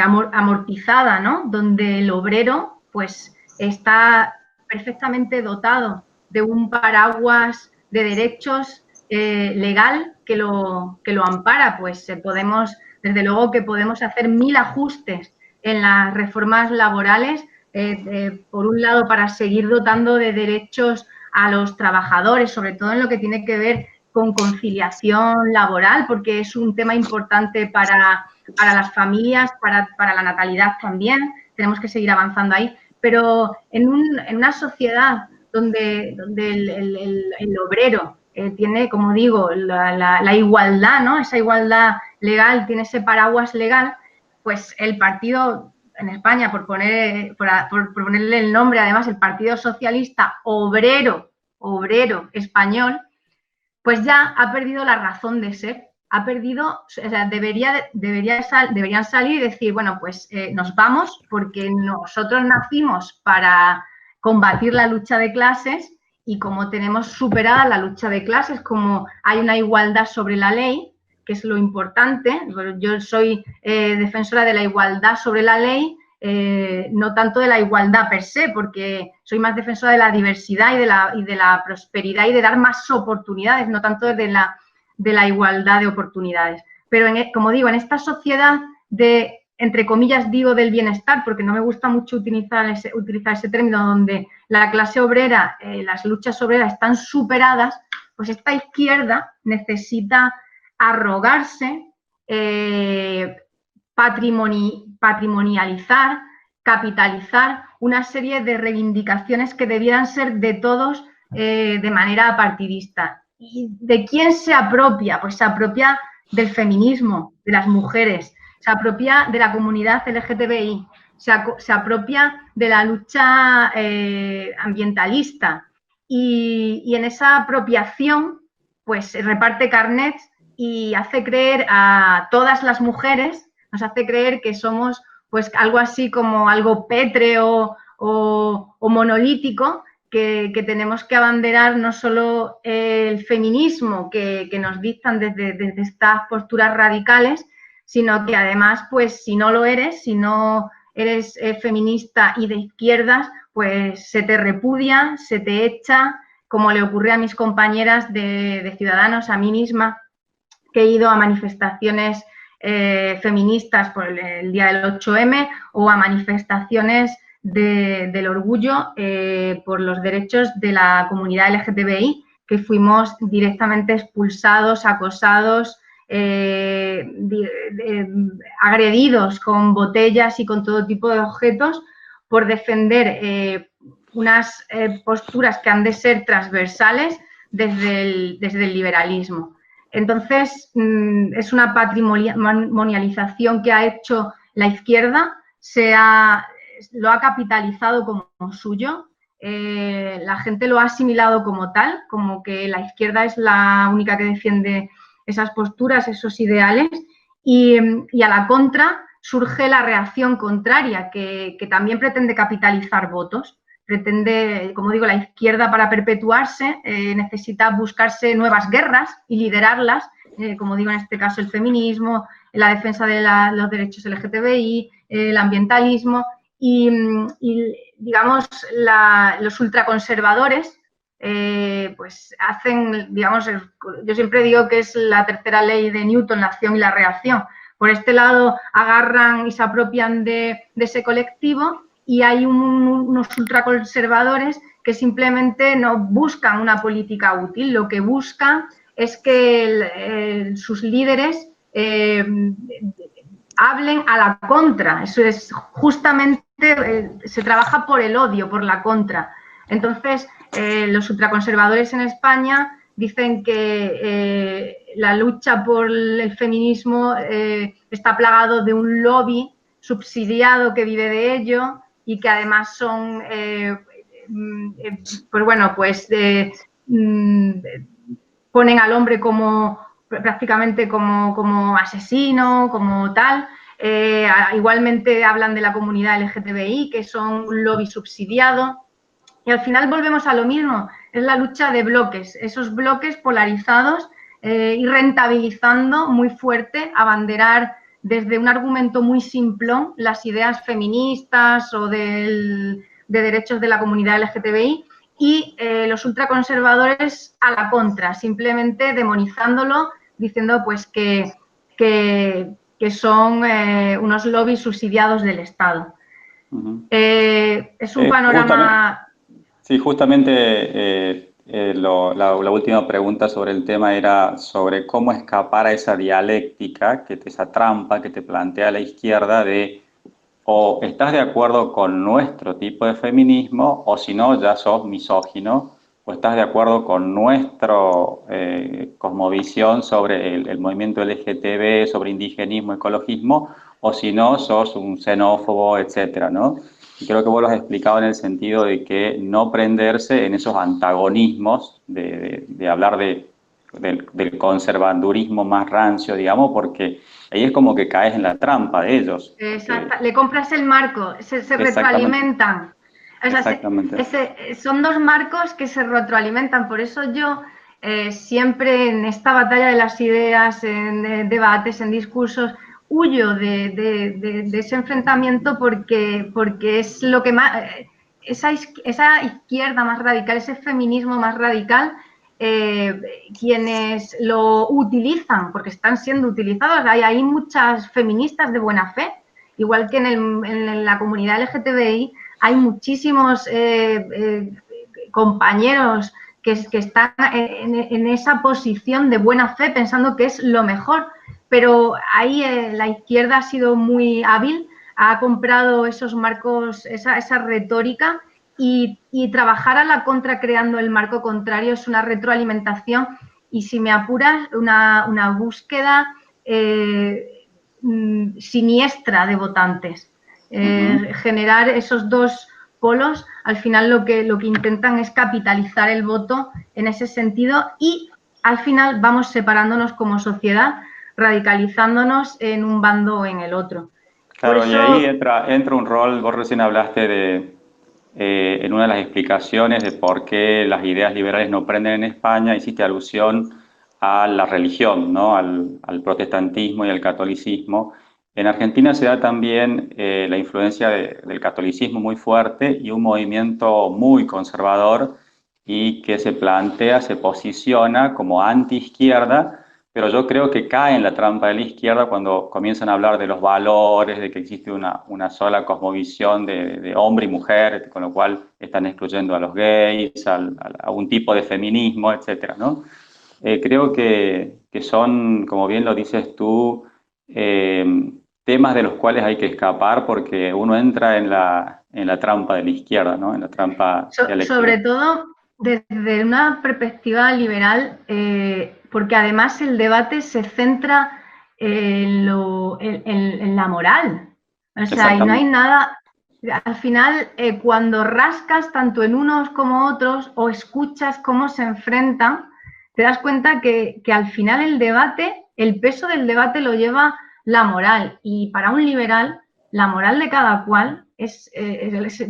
amortizada, ¿no? Donde el obrero pues está perfectamente dotado de un paraguas de derechos legal que lo ampara, pues desde luego que podemos hacer 1000 ajustes en las reformas laborales, por un lado para seguir dotando de derechos a los trabajadores, sobre todo en lo que tiene que ver con conciliación laboral, porque es un tema importante para las familias, para la natalidad también. Tenemos que seguir avanzando ahí. Pero en una sociedad donde el obrero tiene, como digo, la igualdad, ¿no? Esa igualdad legal, tiene ese paraguas legal, pues el partido en España, por ponerle el nombre, además, el Partido Socialista Obrero Español, pues ya ha perdido la razón de ser, ha perdido, o sea, deberían salir y decir, bueno, pues nos vamos porque nosotros nacimos para combatir la lucha de clases y como tenemos superada la lucha de clases, como hay una igualdad sobre la ley, que es lo importante, yo soy defensora de la igualdad sobre la ley, no tanto de la igualdad per se, porque soy más defensora de la diversidad y de la prosperidad y de dar más oportunidades, no tanto de la igualdad de oportunidades. Pero, como digo, en esta sociedad de, entre comillas, digo del bienestar, porque no me gusta mucho utilizar ese término, donde la clase obrera, las luchas obreras están superadas, pues esta izquierda necesita arrogarse, patrimonializar, capitalizar una serie de reivindicaciones que debieran ser de todos de manera partidista. ¿Y de quién se apropia? Pues se apropia del feminismo, de las mujeres, se apropia de la comunidad LGTBI, se apropia de la lucha ambientalista y en esa apropiación pues reparte carnets y hace creer a todas las mujeres, nos hace creer que somos pues algo así como algo pétreo o monolítico, que tenemos que abanderar no solo el feminismo que nos dictan desde estas posturas radicales, sino que además, pues si no lo eres, si no eres feminista y de izquierdas, pues se te repudia, se te echa, como le ocurre a mis compañeras de Ciudadanos, a mí misma, que he ido a manifestaciones feministas por el día del 8M o a manifestaciones del orgullo por los derechos de la comunidad LGTBI, que fuimos directamente expulsados, acosados, agredidos con botellas y con todo tipo de objetos por defender unas posturas que han de ser transversales desde el liberalismo. Entonces, es una patrimonialización que ha hecho la izquierda, lo ha capitalizado como suyo, la gente lo ha asimilado como tal, como que la izquierda es la única que defiende esas posturas, esos ideales, y a la contra surge la reacción contraria, que también pretende capitalizar votos. Pretende, como digo, la izquierda para perpetuarse necesita buscarse nuevas guerras y liderarlas como digo en este caso, el feminismo, la defensa de los derechos LGTBI, el ambientalismo y digamos, los ultraconservadores pues hacen, digamos, yo siempre digo que es la tercera ley de Newton, la acción y la reacción. Por este lado agarran y se apropian de ese colectivo y hay unos ultraconservadores que simplemente no buscan una política útil, lo que buscan es que sus líderes hablen a la contra. Eso es justamente, se trabaja por el odio, por la contra. Entonces, los ultraconservadores en España dicen que la lucha por el feminismo está plagado de un lobby subsidiado que vive de ello y que además son, pues bueno, pues ponen al hombre como prácticamente como asesino, como tal. Igualmente hablan de la comunidad LGTBI, que son un lobby subsidiado. Y al final volvemos a lo mismo, es la lucha de bloques, esos bloques polarizados y rentabilizando muy fuerte, abanderar desde un argumento muy simplón las ideas feministas o de derechos de la comunidad LGTBI y los ultraconservadores a la contra, simplemente demonizándolo, diciendo pues que son unos lobbies subsidiados del Estado. Es un panorama... Justamente la última pregunta sobre el tema era sobre cómo escapar a esa dialéctica, esa trampa que te plantea la izquierda de o estás de acuerdo con nuestro tipo de feminismo o si no ya sos misógino, o estás de acuerdo con nuestra cosmovisión sobre el movimiento LGTB, sobre indigenismo, ecologismo, o si no sos un xenófobo, etcétera, ¿no? Y creo que vos lo has explicado en el sentido de que no prenderse en esos antagonismos, de hablar del conservadurismo más rancio, digamos, porque ahí es como que caes en la trampa de ellos. Exacto, le compras el marco, se retroalimentan. O sea, exactamente. Son dos marcos que se retroalimentan, por eso yo siempre en esta batalla de las ideas, en debates, en discursos, huyo de ese enfrentamiento porque es lo que más, esa izquierda más radical, ese feminismo más radical, quienes lo utilizan, porque están siendo utilizados, hay muchas feministas de buena fe, igual que en la comunidad LGTBI, hay muchísimos compañeros que están en esa posición de buena fe, pensando que es lo mejor, pero ahí la izquierda ha sido muy hábil, ha comprado esos marcos, esa retórica, y trabajar a la contra creando el marco contrario es una retroalimentación y, si me apuras, una búsqueda siniestra de votantes. Generar esos dos polos, al final lo que intentan es capitalizar el voto en ese sentido y al final vamos separándonos como sociedad, radicalizándonos en un bando o en el otro. Claro, por eso... y ahí entra un rol, vos recién hablaste en una de las explicaciones de por qué las ideas liberales no prenden en España, hiciste alusión a la religión, ¿no? al protestantismo y al catolicismo. En Argentina se da también la influencia del catolicismo muy fuerte y un movimiento muy conservador y que se plantea, se posiciona como anti-izquierda, pero yo creo que cae en la trampa de la izquierda cuando comienzan a hablar de los valores, de que existe una sola cosmovisión de hombre y mujer, con lo cual están excluyendo a los gays, a un tipo de feminismo, etcétera, ¿no? Creo que son, como bien lo dices tú, temas de los cuales hay que escapar porque uno entra en la trampa de la izquierda, ¿no? En la trampa dialéctica. Sobre todo desde una perspectiva liberal, porque además el debate se centra en la moral. O sea, y no hay nada... Al final, cuando rascas tanto en unos como otros o escuchas cómo se enfrentan, te das cuenta que al final el peso del debate lo lleva la moral. Y para un liberal, la moral de cada cual es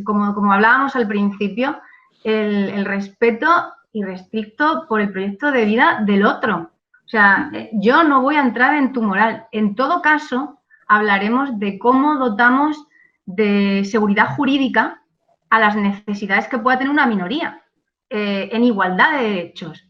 como hablábamos al principio, el respeto irrestricto por el proyecto de vida del otro. O sea, yo no voy a entrar en tu moral. En todo caso, hablaremos de cómo dotamos de seguridad jurídica a las necesidades que pueda tener una minoría, en igualdad de derechos.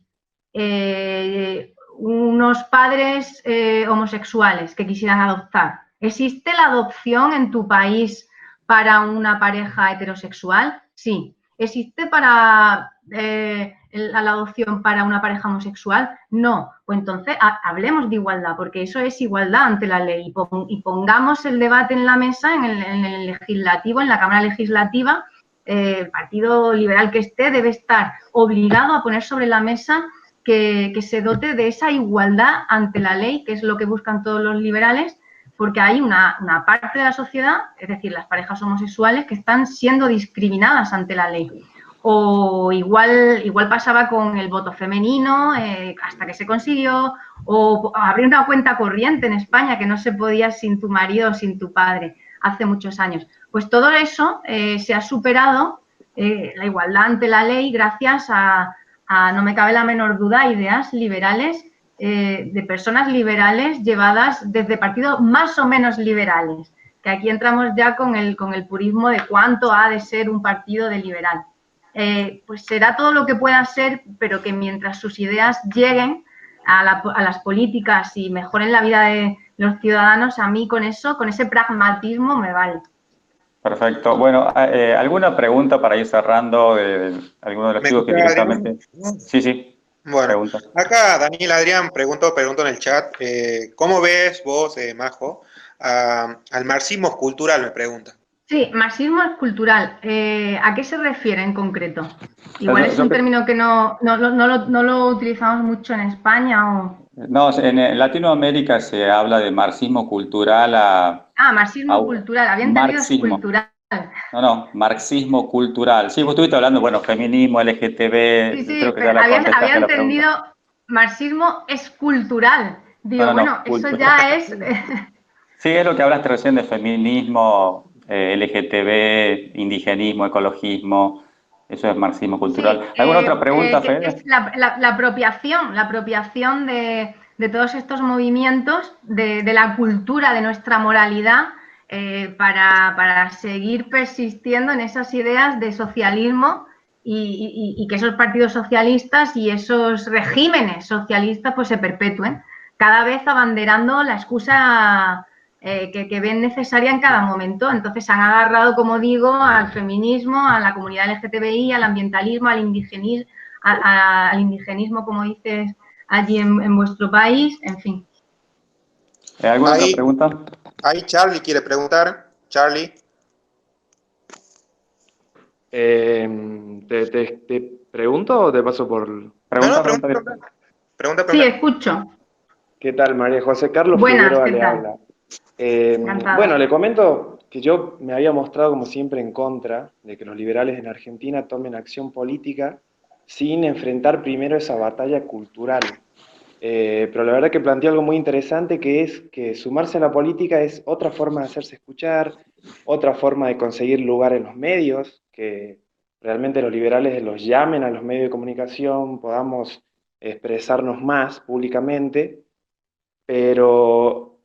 Unos padres homosexuales que quisieran adoptar. ¿Existe la adopción en tu país para una pareja heterosexual? Sí. ¿Existe para la adopción para una pareja homosexual? No. Pues entonces hablemos de igualdad, porque eso es igualdad ante la ley. Y pongamos el debate en la mesa, en el legislativo, en la Cámara Legislativa. El Partido Liberal que esté debe estar obligado a poner sobre la mesa que se dote de esa igualdad ante la ley, que es lo que buscan todos los liberales, porque hay una parte de la sociedad, es decir, las parejas homosexuales, que están siendo discriminadas ante la ley. O igual pasaba con el voto femenino, hasta que se consiguió, o abrir una cuenta corriente en España, que no se podía sin tu marido o sin tu padre, hace muchos años. Pues todo eso se ha superado, la igualdad ante la ley, gracias a, no me cabe la menor duda, ideas liberales, de personas liberales llevadas desde partidos más o menos liberales, que aquí entramos ya con el purismo de cuánto ha de ser un partido de liberal. Pues será todo lo que pueda ser, pero que mientras sus ideas lleguen a las políticas y mejoren la vida de los ciudadanos, a mí con eso, con ese pragmatismo me vale. Perfecto. Bueno, ¿alguna pregunta para ir cerrando de alguno de los chicos que directamente? Sí, sí. Bueno, pregunta. Acá Daniel Adrián preguntó en el chat, ¿cómo ves vos, Majo, al marxismo cultural? Me pregunta. Sí, marxismo cultural. ¿A qué se refiere en concreto? Igual es un término que no lo utilizamos mucho en España o... No, en Latinoamérica se habla de marxismo cultural marxismo cultural, había entendido cultural. No, marxismo cultural. Sí, vos estuviste hablando, bueno, feminismo, LGTB, Sí, creo que pero ya la contestaste había la pregunta. entendido marxismo es cultural. Digo, bueno, eso ya es... Sí, es lo que hablaste recién de feminismo, LGTB, indigenismo, ecologismo, eso es marxismo cultural. Sí, ¿Alguna otra pregunta, Fede? Es la apropiación de todos estos movimientos, de la cultura, de nuestra moralidad, para seguir persistiendo en esas ideas de socialismo y que esos partidos socialistas y esos regímenes socialistas pues se perpetúen, cada vez abanderando la excusa que ven necesaria en cada momento. Entonces se han agarrado, como digo, al feminismo, a la comunidad LGTBI, al ambientalismo, al indigenismo, como dices allí en vuestro país, en fin. ¿Alguna otra pregunta? Ahí Charlie quiere preguntar. Charlie. ¿Te pregunto o te paso por...? Pregunta. Sí, escucho. ¿Qué tal, María José? Carlos Buenas, Figueroa ¿qué le tal? habla. Bueno, le comento que yo me había mostrado como siempre en contra de que los liberales en Argentina tomen acción política sin enfrentar primero esa batalla cultural. Pero la verdad que planteó algo muy interesante, que es que sumarse a la política es otra forma de hacerse escuchar, otra forma de conseguir lugar en los medios, que realmente los liberales los llamen a los medios de comunicación, podamos expresarnos más públicamente, pero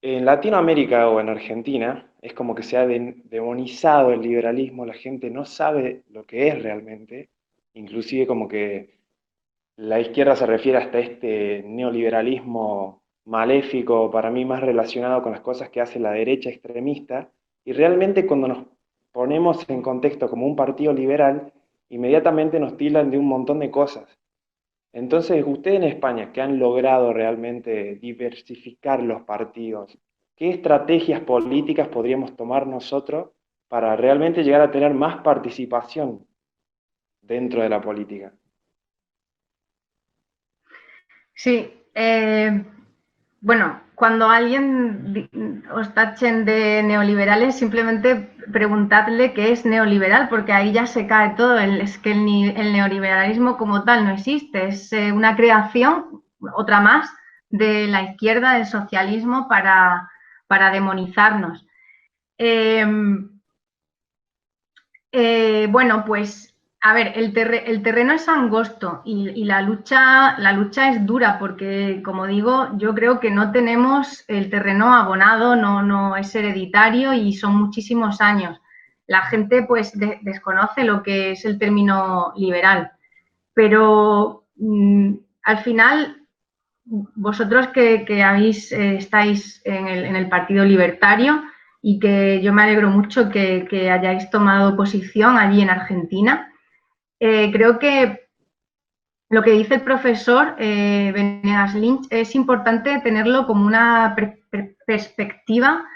en Latinoamérica o en Argentina es como que se ha demonizado el liberalismo, la gente no sabe lo que es realmente, inclusive como que la izquierda se refiere hasta este neoliberalismo maléfico, para mí más relacionado con las cosas que hace la derecha extremista, y realmente cuando nos ponemos en contexto como un partido liberal, inmediatamente nos tildan de un montón de cosas. Entonces, ustedes en España, que han logrado realmente diversificar los partidos, ¿qué estrategias políticas podríamos tomar nosotros para realmente llegar a tener más participación dentro de la política? Sí, bueno, cuando alguien os tachen de neoliberales, simplemente preguntadle qué es neoliberal, porque ahí ya se cae todo. Es que el neoliberalismo como tal no existe, es una creación, otra más, de la izquierda, del socialismo, para demonizarnos. Bueno, pues A ver, el terreno es angosto y la lucha es dura porque, como digo, yo creo que no tenemos el terreno abonado, no es hereditario y son muchísimos años. La gente pues desconoce lo que es el término liberal, pero al final vosotros que habéis, estáis en el Partido Libertario y que yo me alegro mucho que hayáis tomado posición allí en Argentina. Creo que lo que dice el profesor Venegas Lynch es importante tenerlo como una perspectiva,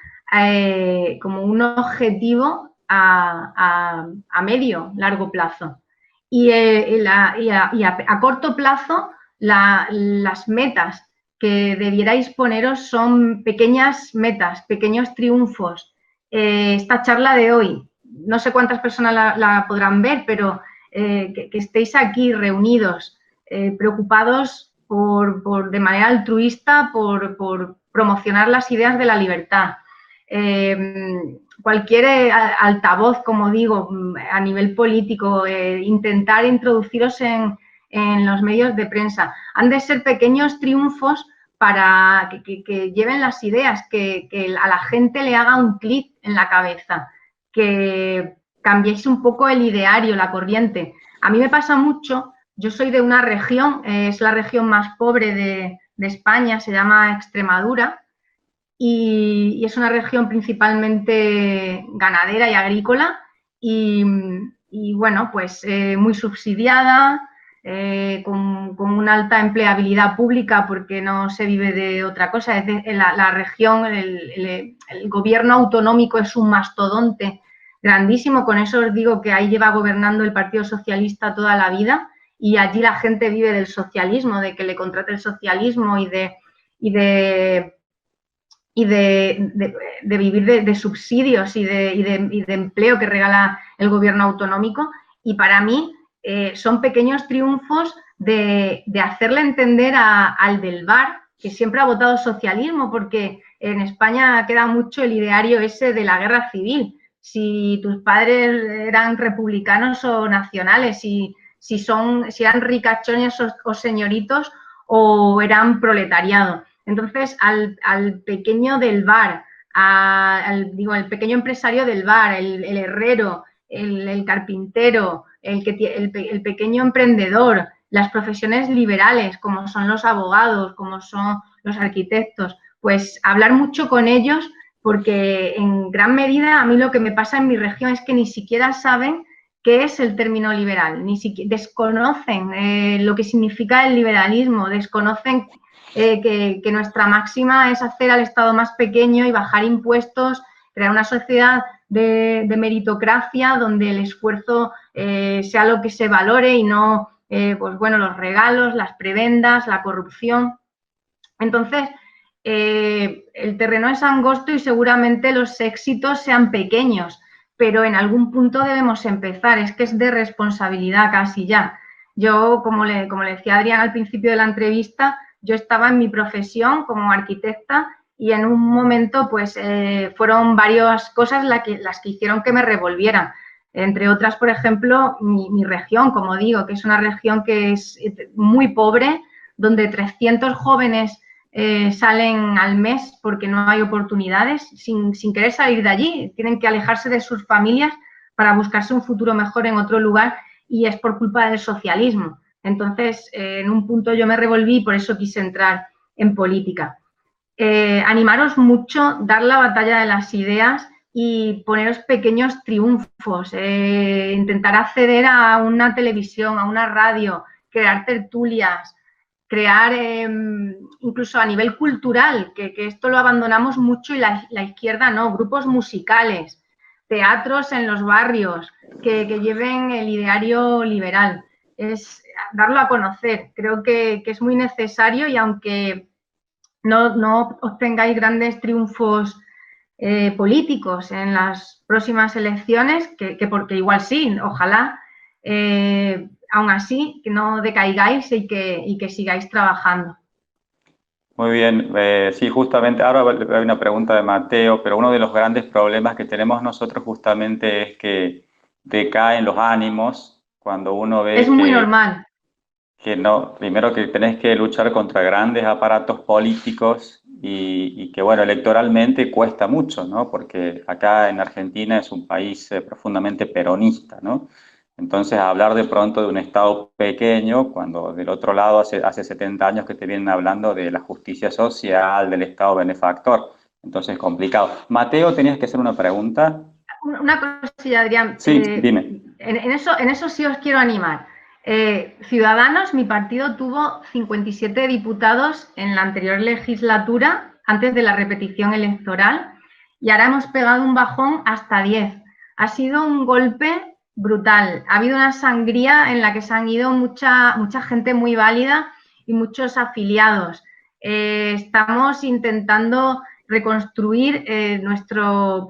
como un objetivo a medio, largo plazo. Y a corto plazo, las metas que debierais poneros son pequeñas metas, pequeños triunfos. Esta charla de hoy, no sé cuántas personas la podrán ver, pero que estéis aquí reunidos, preocupados de manera altruista por promocionar las ideas de la libertad. Cualquier altavoz, como digo, a nivel político, intentar introduciros en los medios de prensa. Han de ser pequeños triunfos para que lleven las ideas, que a la gente le haga un clic en la cabeza, que cambiéis un poco el ideario, la corriente. A mí me pasa mucho, yo soy de una región, es la región más pobre de España, se llama Extremadura, y es una región principalmente ganadera y agrícola, y bueno, pues muy subsidiada, con una alta empleabilidad pública porque no se vive de otra cosa. Es la región, el gobierno autonómico es un mastodonte grandísimo, con eso os digo que ahí lleva gobernando el Partido Socialista toda la vida y allí la gente vive del socialismo, de que le contrate el socialismo y de vivir de subsidios y de empleo que regala el gobierno autonómico. Y para mí son pequeños triunfos de hacerle entender al del bar, que siempre ha votado socialismo, porque en España queda mucho el ideario ese de la guerra civil. Si tus padres eran republicanos o nacionales, si eran ricachones o señoritos o eran proletariado. Entonces, al pequeño del bar, el pequeño empresario del bar, el herrero, el carpintero, el pequeño emprendedor, las profesiones liberales, como son los abogados, como son los arquitectos, pues hablar mucho con ellos, porque en gran medida a mí lo que me pasa en mi región es que ni siquiera saben qué es el término liberal, desconocen lo que significa el liberalismo, desconocen que nuestra máxima es hacer al Estado más pequeño y bajar impuestos, crear una sociedad de meritocracia donde el esfuerzo sea lo que se valore y no, pues bueno, los regalos, las prebendas, la corrupción. Entonces, el terreno es angosto y seguramente los éxitos sean pequeños, pero en algún punto debemos empezar, es que es de responsabilidad casi ya. Yo, como le decía Adrián al principio de la entrevista, yo estaba en mi profesión como arquitecta y en un momento pues fueron varias cosas las que hicieron que me revolviera. Entre otras, por ejemplo, mi región, como digo, que es una región que es muy pobre, donde 300 jóvenes salen al mes porque no hay oportunidades, sin querer salir de allí, tienen que alejarse de sus familias para buscarse un futuro mejor en otro lugar y es por culpa del socialismo. Entonces, en un punto yo me revolví y por eso quise entrar en política. Animaros mucho, dar la batalla de las ideas y poneros pequeños triunfos, intentar acceder a una televisión, a una radio, crear tertulias, crear incluso a nivel cultural, que esto lo abandonamos mucho y la izquierda no, grupos musicales, teatros en los barrios que lleven el ideario liberal. Es darlo a conocer, creo que es muy necesario y aunque no obtengáis grandes triunfos políticos en las próximas elecciones, porque igual sí, ojalá, aún así, que no decaigáis y que sigáis trabajando. Muy bien, sí, justamente, ahora hay una pregunta de Mateo, pero uno de los grandes problemas que tenemos nosotros justamente es que decaen los ánimos cuando uno ve Es muy normal. que no, primero que tenés que luchar contra grandes aparatos políticos y que, bueno, electoralmente cuesta mucho, ¿no? Porque acá en Argentina es un país profundamente peronista, ¿no? Entonces, hablar de pronto de un Estado pequeño, cuando del otro lado hace 70 años que te vienen hablando de la justicia social, del Estado benefactor. Entonces, es complicado. Mateo, tenías que hacer una pregunta. Una cosilla, Adrián. Sí, dime. En eso sí os quiero animar. Ciudadanos, mi partido tuvo 57 diputados en la anterior legislatura, antes de la repetición electoral, y ahora hemos pegado un bajón hasta 10. Ha sido un golpe brutal. Ha habido una sangría en la que se han ido mucha gente muy válida y muchos afiliados. Estamos intentando reconstruir nuestro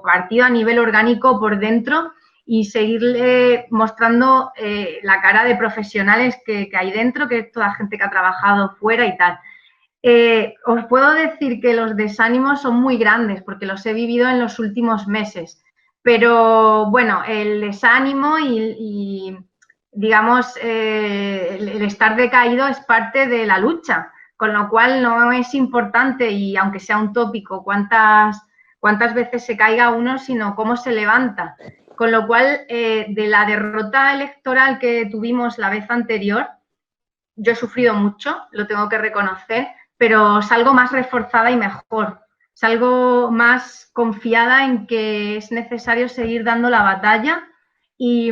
partido a nivel orgánico por dentro y seguirle mostrando la cara de profesionales que hay dentro, que es toda gente que ha trabajado fuera y tal. Os puedo decir que los desánimos son muy grandes porque los he vivido en los últimos meses, pero bueno, el desánimo y digamos, el estar decaído es parte de la lucha, con lo cual no es importante, y aunque sea un tópico, cuántas veces se caiga uno, sino cómo se levanta. Con lo cual, de la derrota electoral que tuvimos la vez anterior, yo he sufrido mucho, lo tengo que reconocer, pero salgo más reforzada y mejor. Salgo más confiada en que es necesario seguir dando la batalla y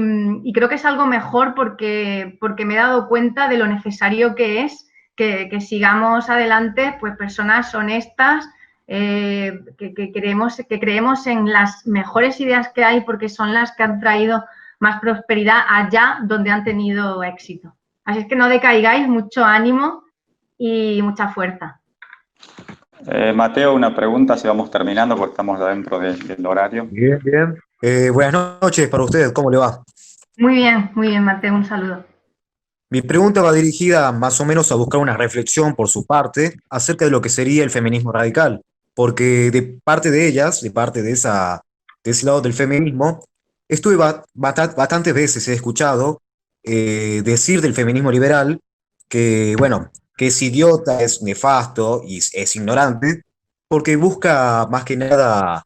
creo que es algo mejor porque me he dado cuenta de lo necesario que es que sigamos adelante, pues personas honestas, que creemos en las mejores ideas que hay porque son las que han traído más prosperidad allá donde han tenido éxito. Así es que no decaigáis, mucho ánimo y mucha fuerza. Mateo, una pregunta, si vamos terminando, porque estamos dentro del horario. Bien, bien. Buenas noches para usted, ¿cómo le va? Muy bien, Mateo, un saludo. Mi pregunta va dirigida más o menos a buscar una reflexión por su parte acerca de lo que sería el feminismo radical, porque de parte de ellas, de parte de ese lado del feminismo, estuve bastantes veces, he escuchado decir del feminismo liberal que, bueno, que es idiota, es nefasto y es ignorante, porque busca más que nada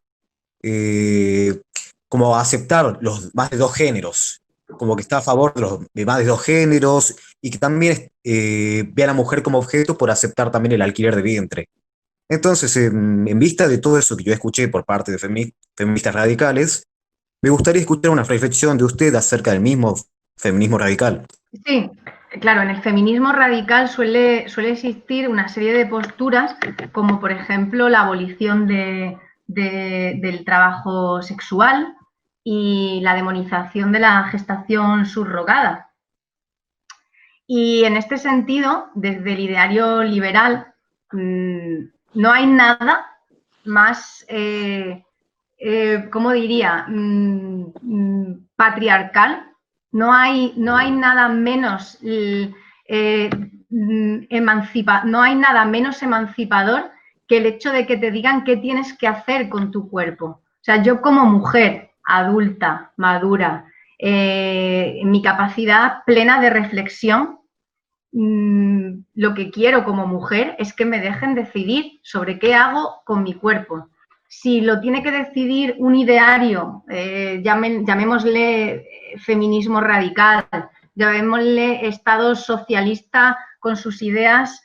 eh, como aceptar los más de dos géneros, como que está a favor de más de dos géneros y que también ve a la mujer como objeto por aceptar también el alquiler de vientre. Entonces, en vista de todo eso que yo escuché por parte de feministas radicales, me gustaría escuchar una reflexión de usted acerca del mismo feminismo radical. Sí, claro, en el feminismo radical suele existir una serie de posturas, como por ejemplo la abolición del trabajo sexual y la demonización de la gestación subrogada. Y en este sentido, desde el ideario liberal, no hay nada más, ¿cómo diría?, patriarcal. No hay nada menos no hay nada menos emancipador que el hecho de que te digan qué tienes que hacer con tu cuerpo. O sea, yo como mujer adulta, madura, en mi capacidad plena de reflexión, lo que quiero como mujer es que me dejen decidir sobre qué hago con mi cuerpo. Si lo tiene que decidir un ideario, llamémosle feminismo radical, llamémosle Estado socialista con sus ideas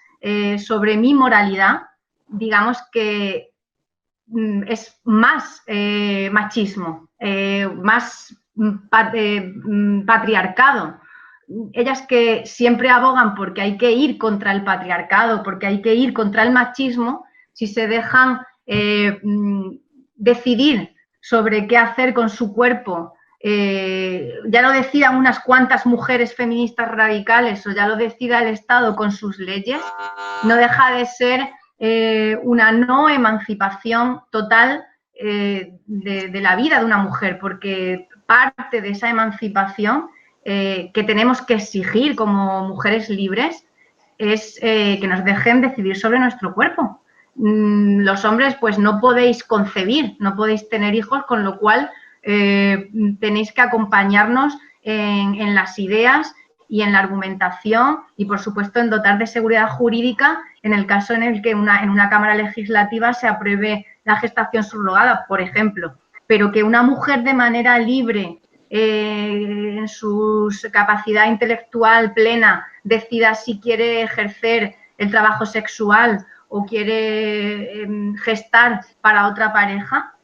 sobre mi moralidad, digamos que es más machismo, más patriarcado. Ellas que siempre abogan porque hay que ir contra el patriarcado, porque hay que ir contra el machismo, si se dejan decidir sobre qué hacer con su cuerpo, ya lo decidan unas cuantas mujeres feministas radicales o ya lo decida el Estado con sus leyes, no deja de ser una no emancipación total de la vida de una mujer, porque parte de esa emancipación que tenemos que exigir como mujeres libres es que nos dejen decidir sobre nuestro cuerpo. Los hombres pues no podéis concebir, no podéis tener hijos, con lo cual tenéis que acompañarnos en las ideas y en la argumentación y, por supuesto, en dotar de seguridad jurídica en el caso en el que en una Cámara Legislativa se apruebe la gestación subrogada, por ejemplo. Pero que una mujer de manera libre, en su capacidad intelectual plena, decida si quiere ejercer el trabajo sexual o quiere gestar para otra pareja,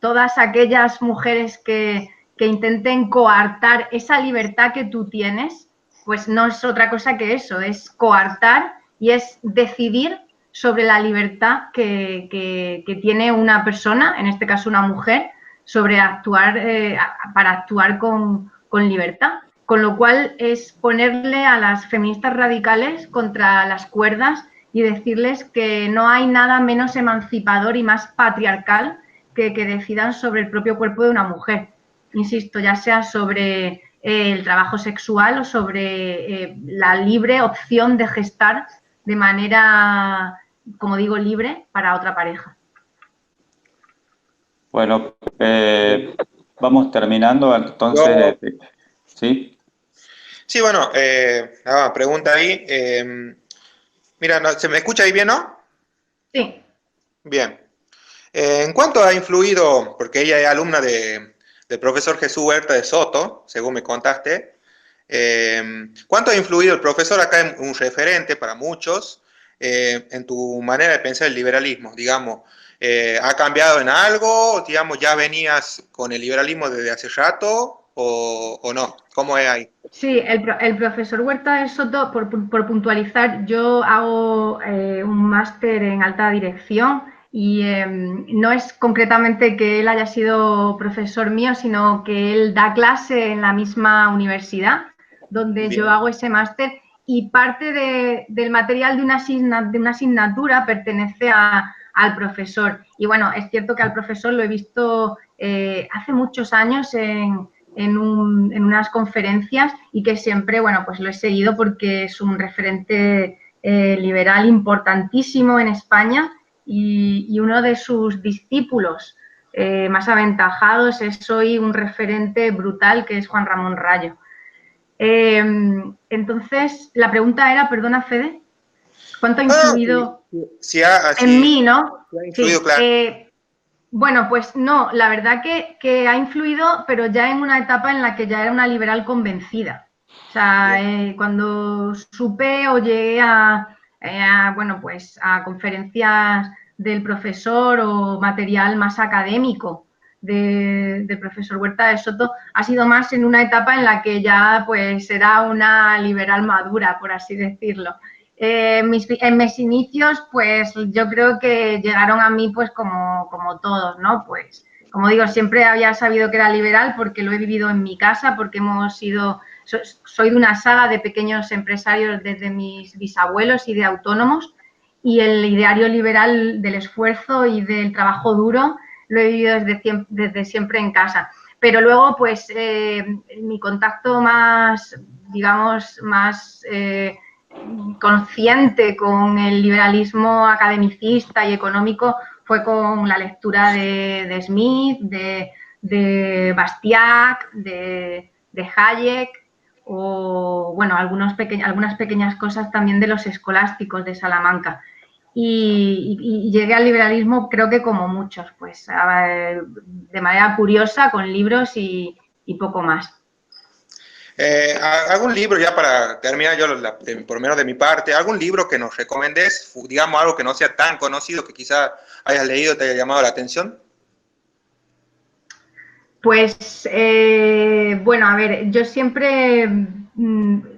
todas aquellas mujeres que intenten coartar esa libertad que tú tienes, pues no es otra cosa que eso, es coartar y es decidir sobre la libertad que tiene una persona, en este caso una mujer, sobre actuar, para actuar con libertad. Con lo cual es ponerle a las feministas radicales contra las cuerdas y decirles que no hay nada menos emancipador y más patriarcal que decidan sobre el propio cuerpo de una mujer. Insisto, ya sea sobre el trabajo sexual o sobre la libre opción de gestar de manera, como digo, libre para otra pareja. Bueno, vamos terminando, entonces, ¿sí? Sí, bueno, pregunta ahí. Mira, ¿se me escucha ahí bien, no? Sí. Bien. ¿En cuánto ha influido, porque ella es alumna del profesor Jesús Huerta de Soto, según me contaste, ¿cuánto ha influido el profesor acá, en un referente para muchos, en tu manera de pensar el liberalismo? Digamos, ¿ha cambiado en algo? Digamos, ¿ya venías con el liberalismo desde hace rato o no? ¿Cómo es ahí? Sí, el profesor Huerta de Soto, por puntualizar, yo hago un máster en alta dirección y no es concretamente que él haya sido profesor mío, sino que él da clase en la misma universidad donde Bien. yo hago ese máster y parte del material de una asignatura pertenece al profesor. Y bueno, es cierto que al profesor lo he visto hace muchos años en unas conferencias y que siempre, bueno, pues lo he seguido porque es un referente liberal importantísimo en España y uno de sus discípulos más aventajados es hoy un referente brutal que es Juan Ramón Rayo. Entonces, la pregunta era, perdona, Fede, ¿cuánto ha influido en mí, no? Ha influido, Sí, claro. bueno, pues no, la verdad que ha influido, pero ya en una etapa en la que ya era una liberal convencida. O sea, cuando supe o llegué bueno, pues a conferencias del profesor o material más académico del profesor Huerta de Soto, ha sido más en una etapa en la que ya pues era una liberal madura, por así decirlo. En mis inicios, pues yo creo que llegaron a mí pues como todos, ¿no? Pues como digo, siempre había sabido que era liberal porque lo he vivido en mi casa, porque soy de una saga de pequeños empresarios desde mis bisabuelos y de autónomos y el ideario liberal del esfuerzo y del trabajo duro lo he vivido desde siempre en casa. Pero luego, pues mi contacto más, digamos, más consciente con el liberalismo academicista y económico fue con la lectura de Smith, de Bastiat, de Hayek o, bueno, algunas pequeñas cosas también de los escolásticos de Salamanca. Y llegué al liberalismo creo que como muchos, pues de manera curiosa, con libros y poco más. ¿Algún libro, ya para terminar yo, por lo menos de mi parte, algún libro que nos recomendés, digamos algo que no sea tan conocido, que quizá hayas leído, te haya llamado la atención? Pues, bueno, a ver, yo siempre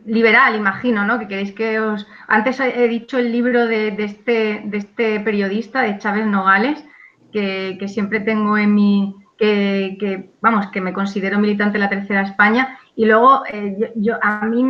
liberal, imagino, ¿no? Que queréis que os... Antes he dicho el libro de este periodista, de Chávez Nogales, que siempre tengo en mi... vamos, que me considero militante de la Tercera España. Y luego, a mí,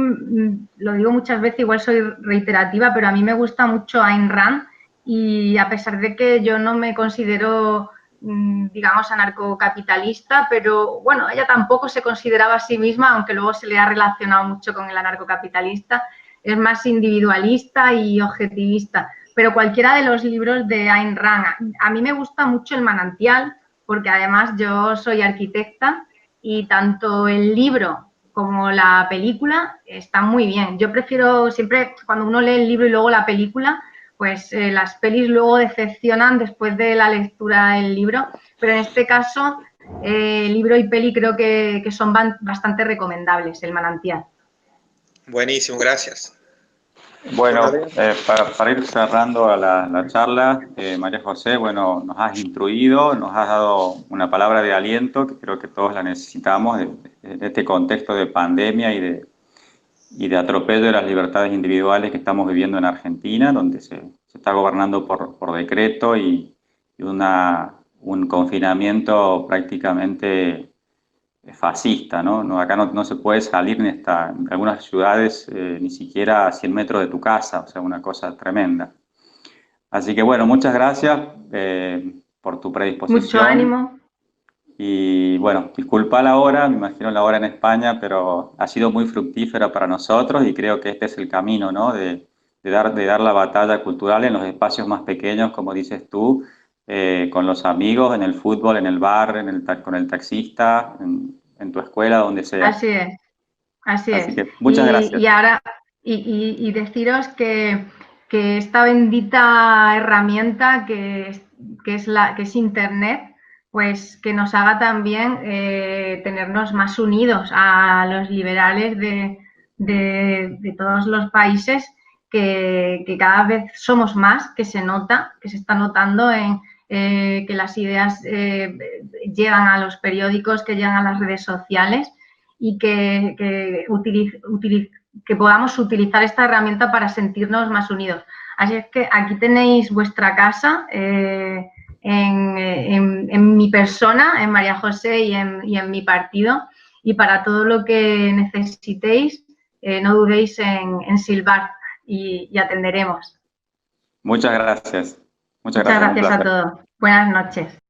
lo digo muchas veces, igual soy reiterativa, pero a mí me gusta mucho Ayn Rand y a pesar de que yo no me considero, digamos, anarcocapitalista, pero bueno, ella tampoco se consideraba a sí misma, aunque luego se le ha relacionado mucho con el anarcocapitalista, es más individualista y objetivista. Pero cualquiera de los libros de Ayn Rand, a mí me gusta mucho El manantial, porque además yo soy arquitecta y tanto el libro como la película están muy bien. Yo prefiero siempre, cuando uno lee el libro y luego la película, pues las pelis luego decepcionan después de la lectura del libro, pero en este caso libro y peli creo que son bastante recomendables, El manantial. Buenísimo, gracias. Bueno, para ir cerrando a la charla, María José, bueno, nos has instruido, nos has dado una palabra de aliento que creo que todos la necesitamos de este contexto de pandemia y de atropello de las libertades individuales que estamos viviendo en Argentina, donde se está gobernando por decreto y un confinamiento prácticamente fascista, ¿no? Acá no se puede salir en algunas ciudades ni siquiera a 100 metros de tu casa, o sea, una cosa tremenda. Así que bueno, muchas gracias por tu predisposición. Mucho ánimo. Y bueno, disculpa la hora, me imagino la hora en España, pero ha sido muy fructífera para nosotros y creo que este es el camino, ¿no? De dar la batalla cultural en los espacios más pequeños, como dices tú, con los amigos, en el fútbol, en el bar, con el taxista, en tu escuela, donde sea. Así es, así es. Que muchas gracias. Y ahora, deciros que esta bendita herramienta que es Internet, pues que nos haga también tenernos más unidos a los liberales de todos los países, que cada vez somos más, que se está notando en que las ideas llegan a los periódicos, que llegan a las redes sociales y que podamos utilizar esta herramienta para sentirnos más unidos. Así es que aquí tenéis vuestra casa, en mi persona, en María José y en mi partido, y para todo lo que necesitéis, no dudéis en silbar y atenderemos. Muchas gracias. Muchas gracias a todos. Buenas noches.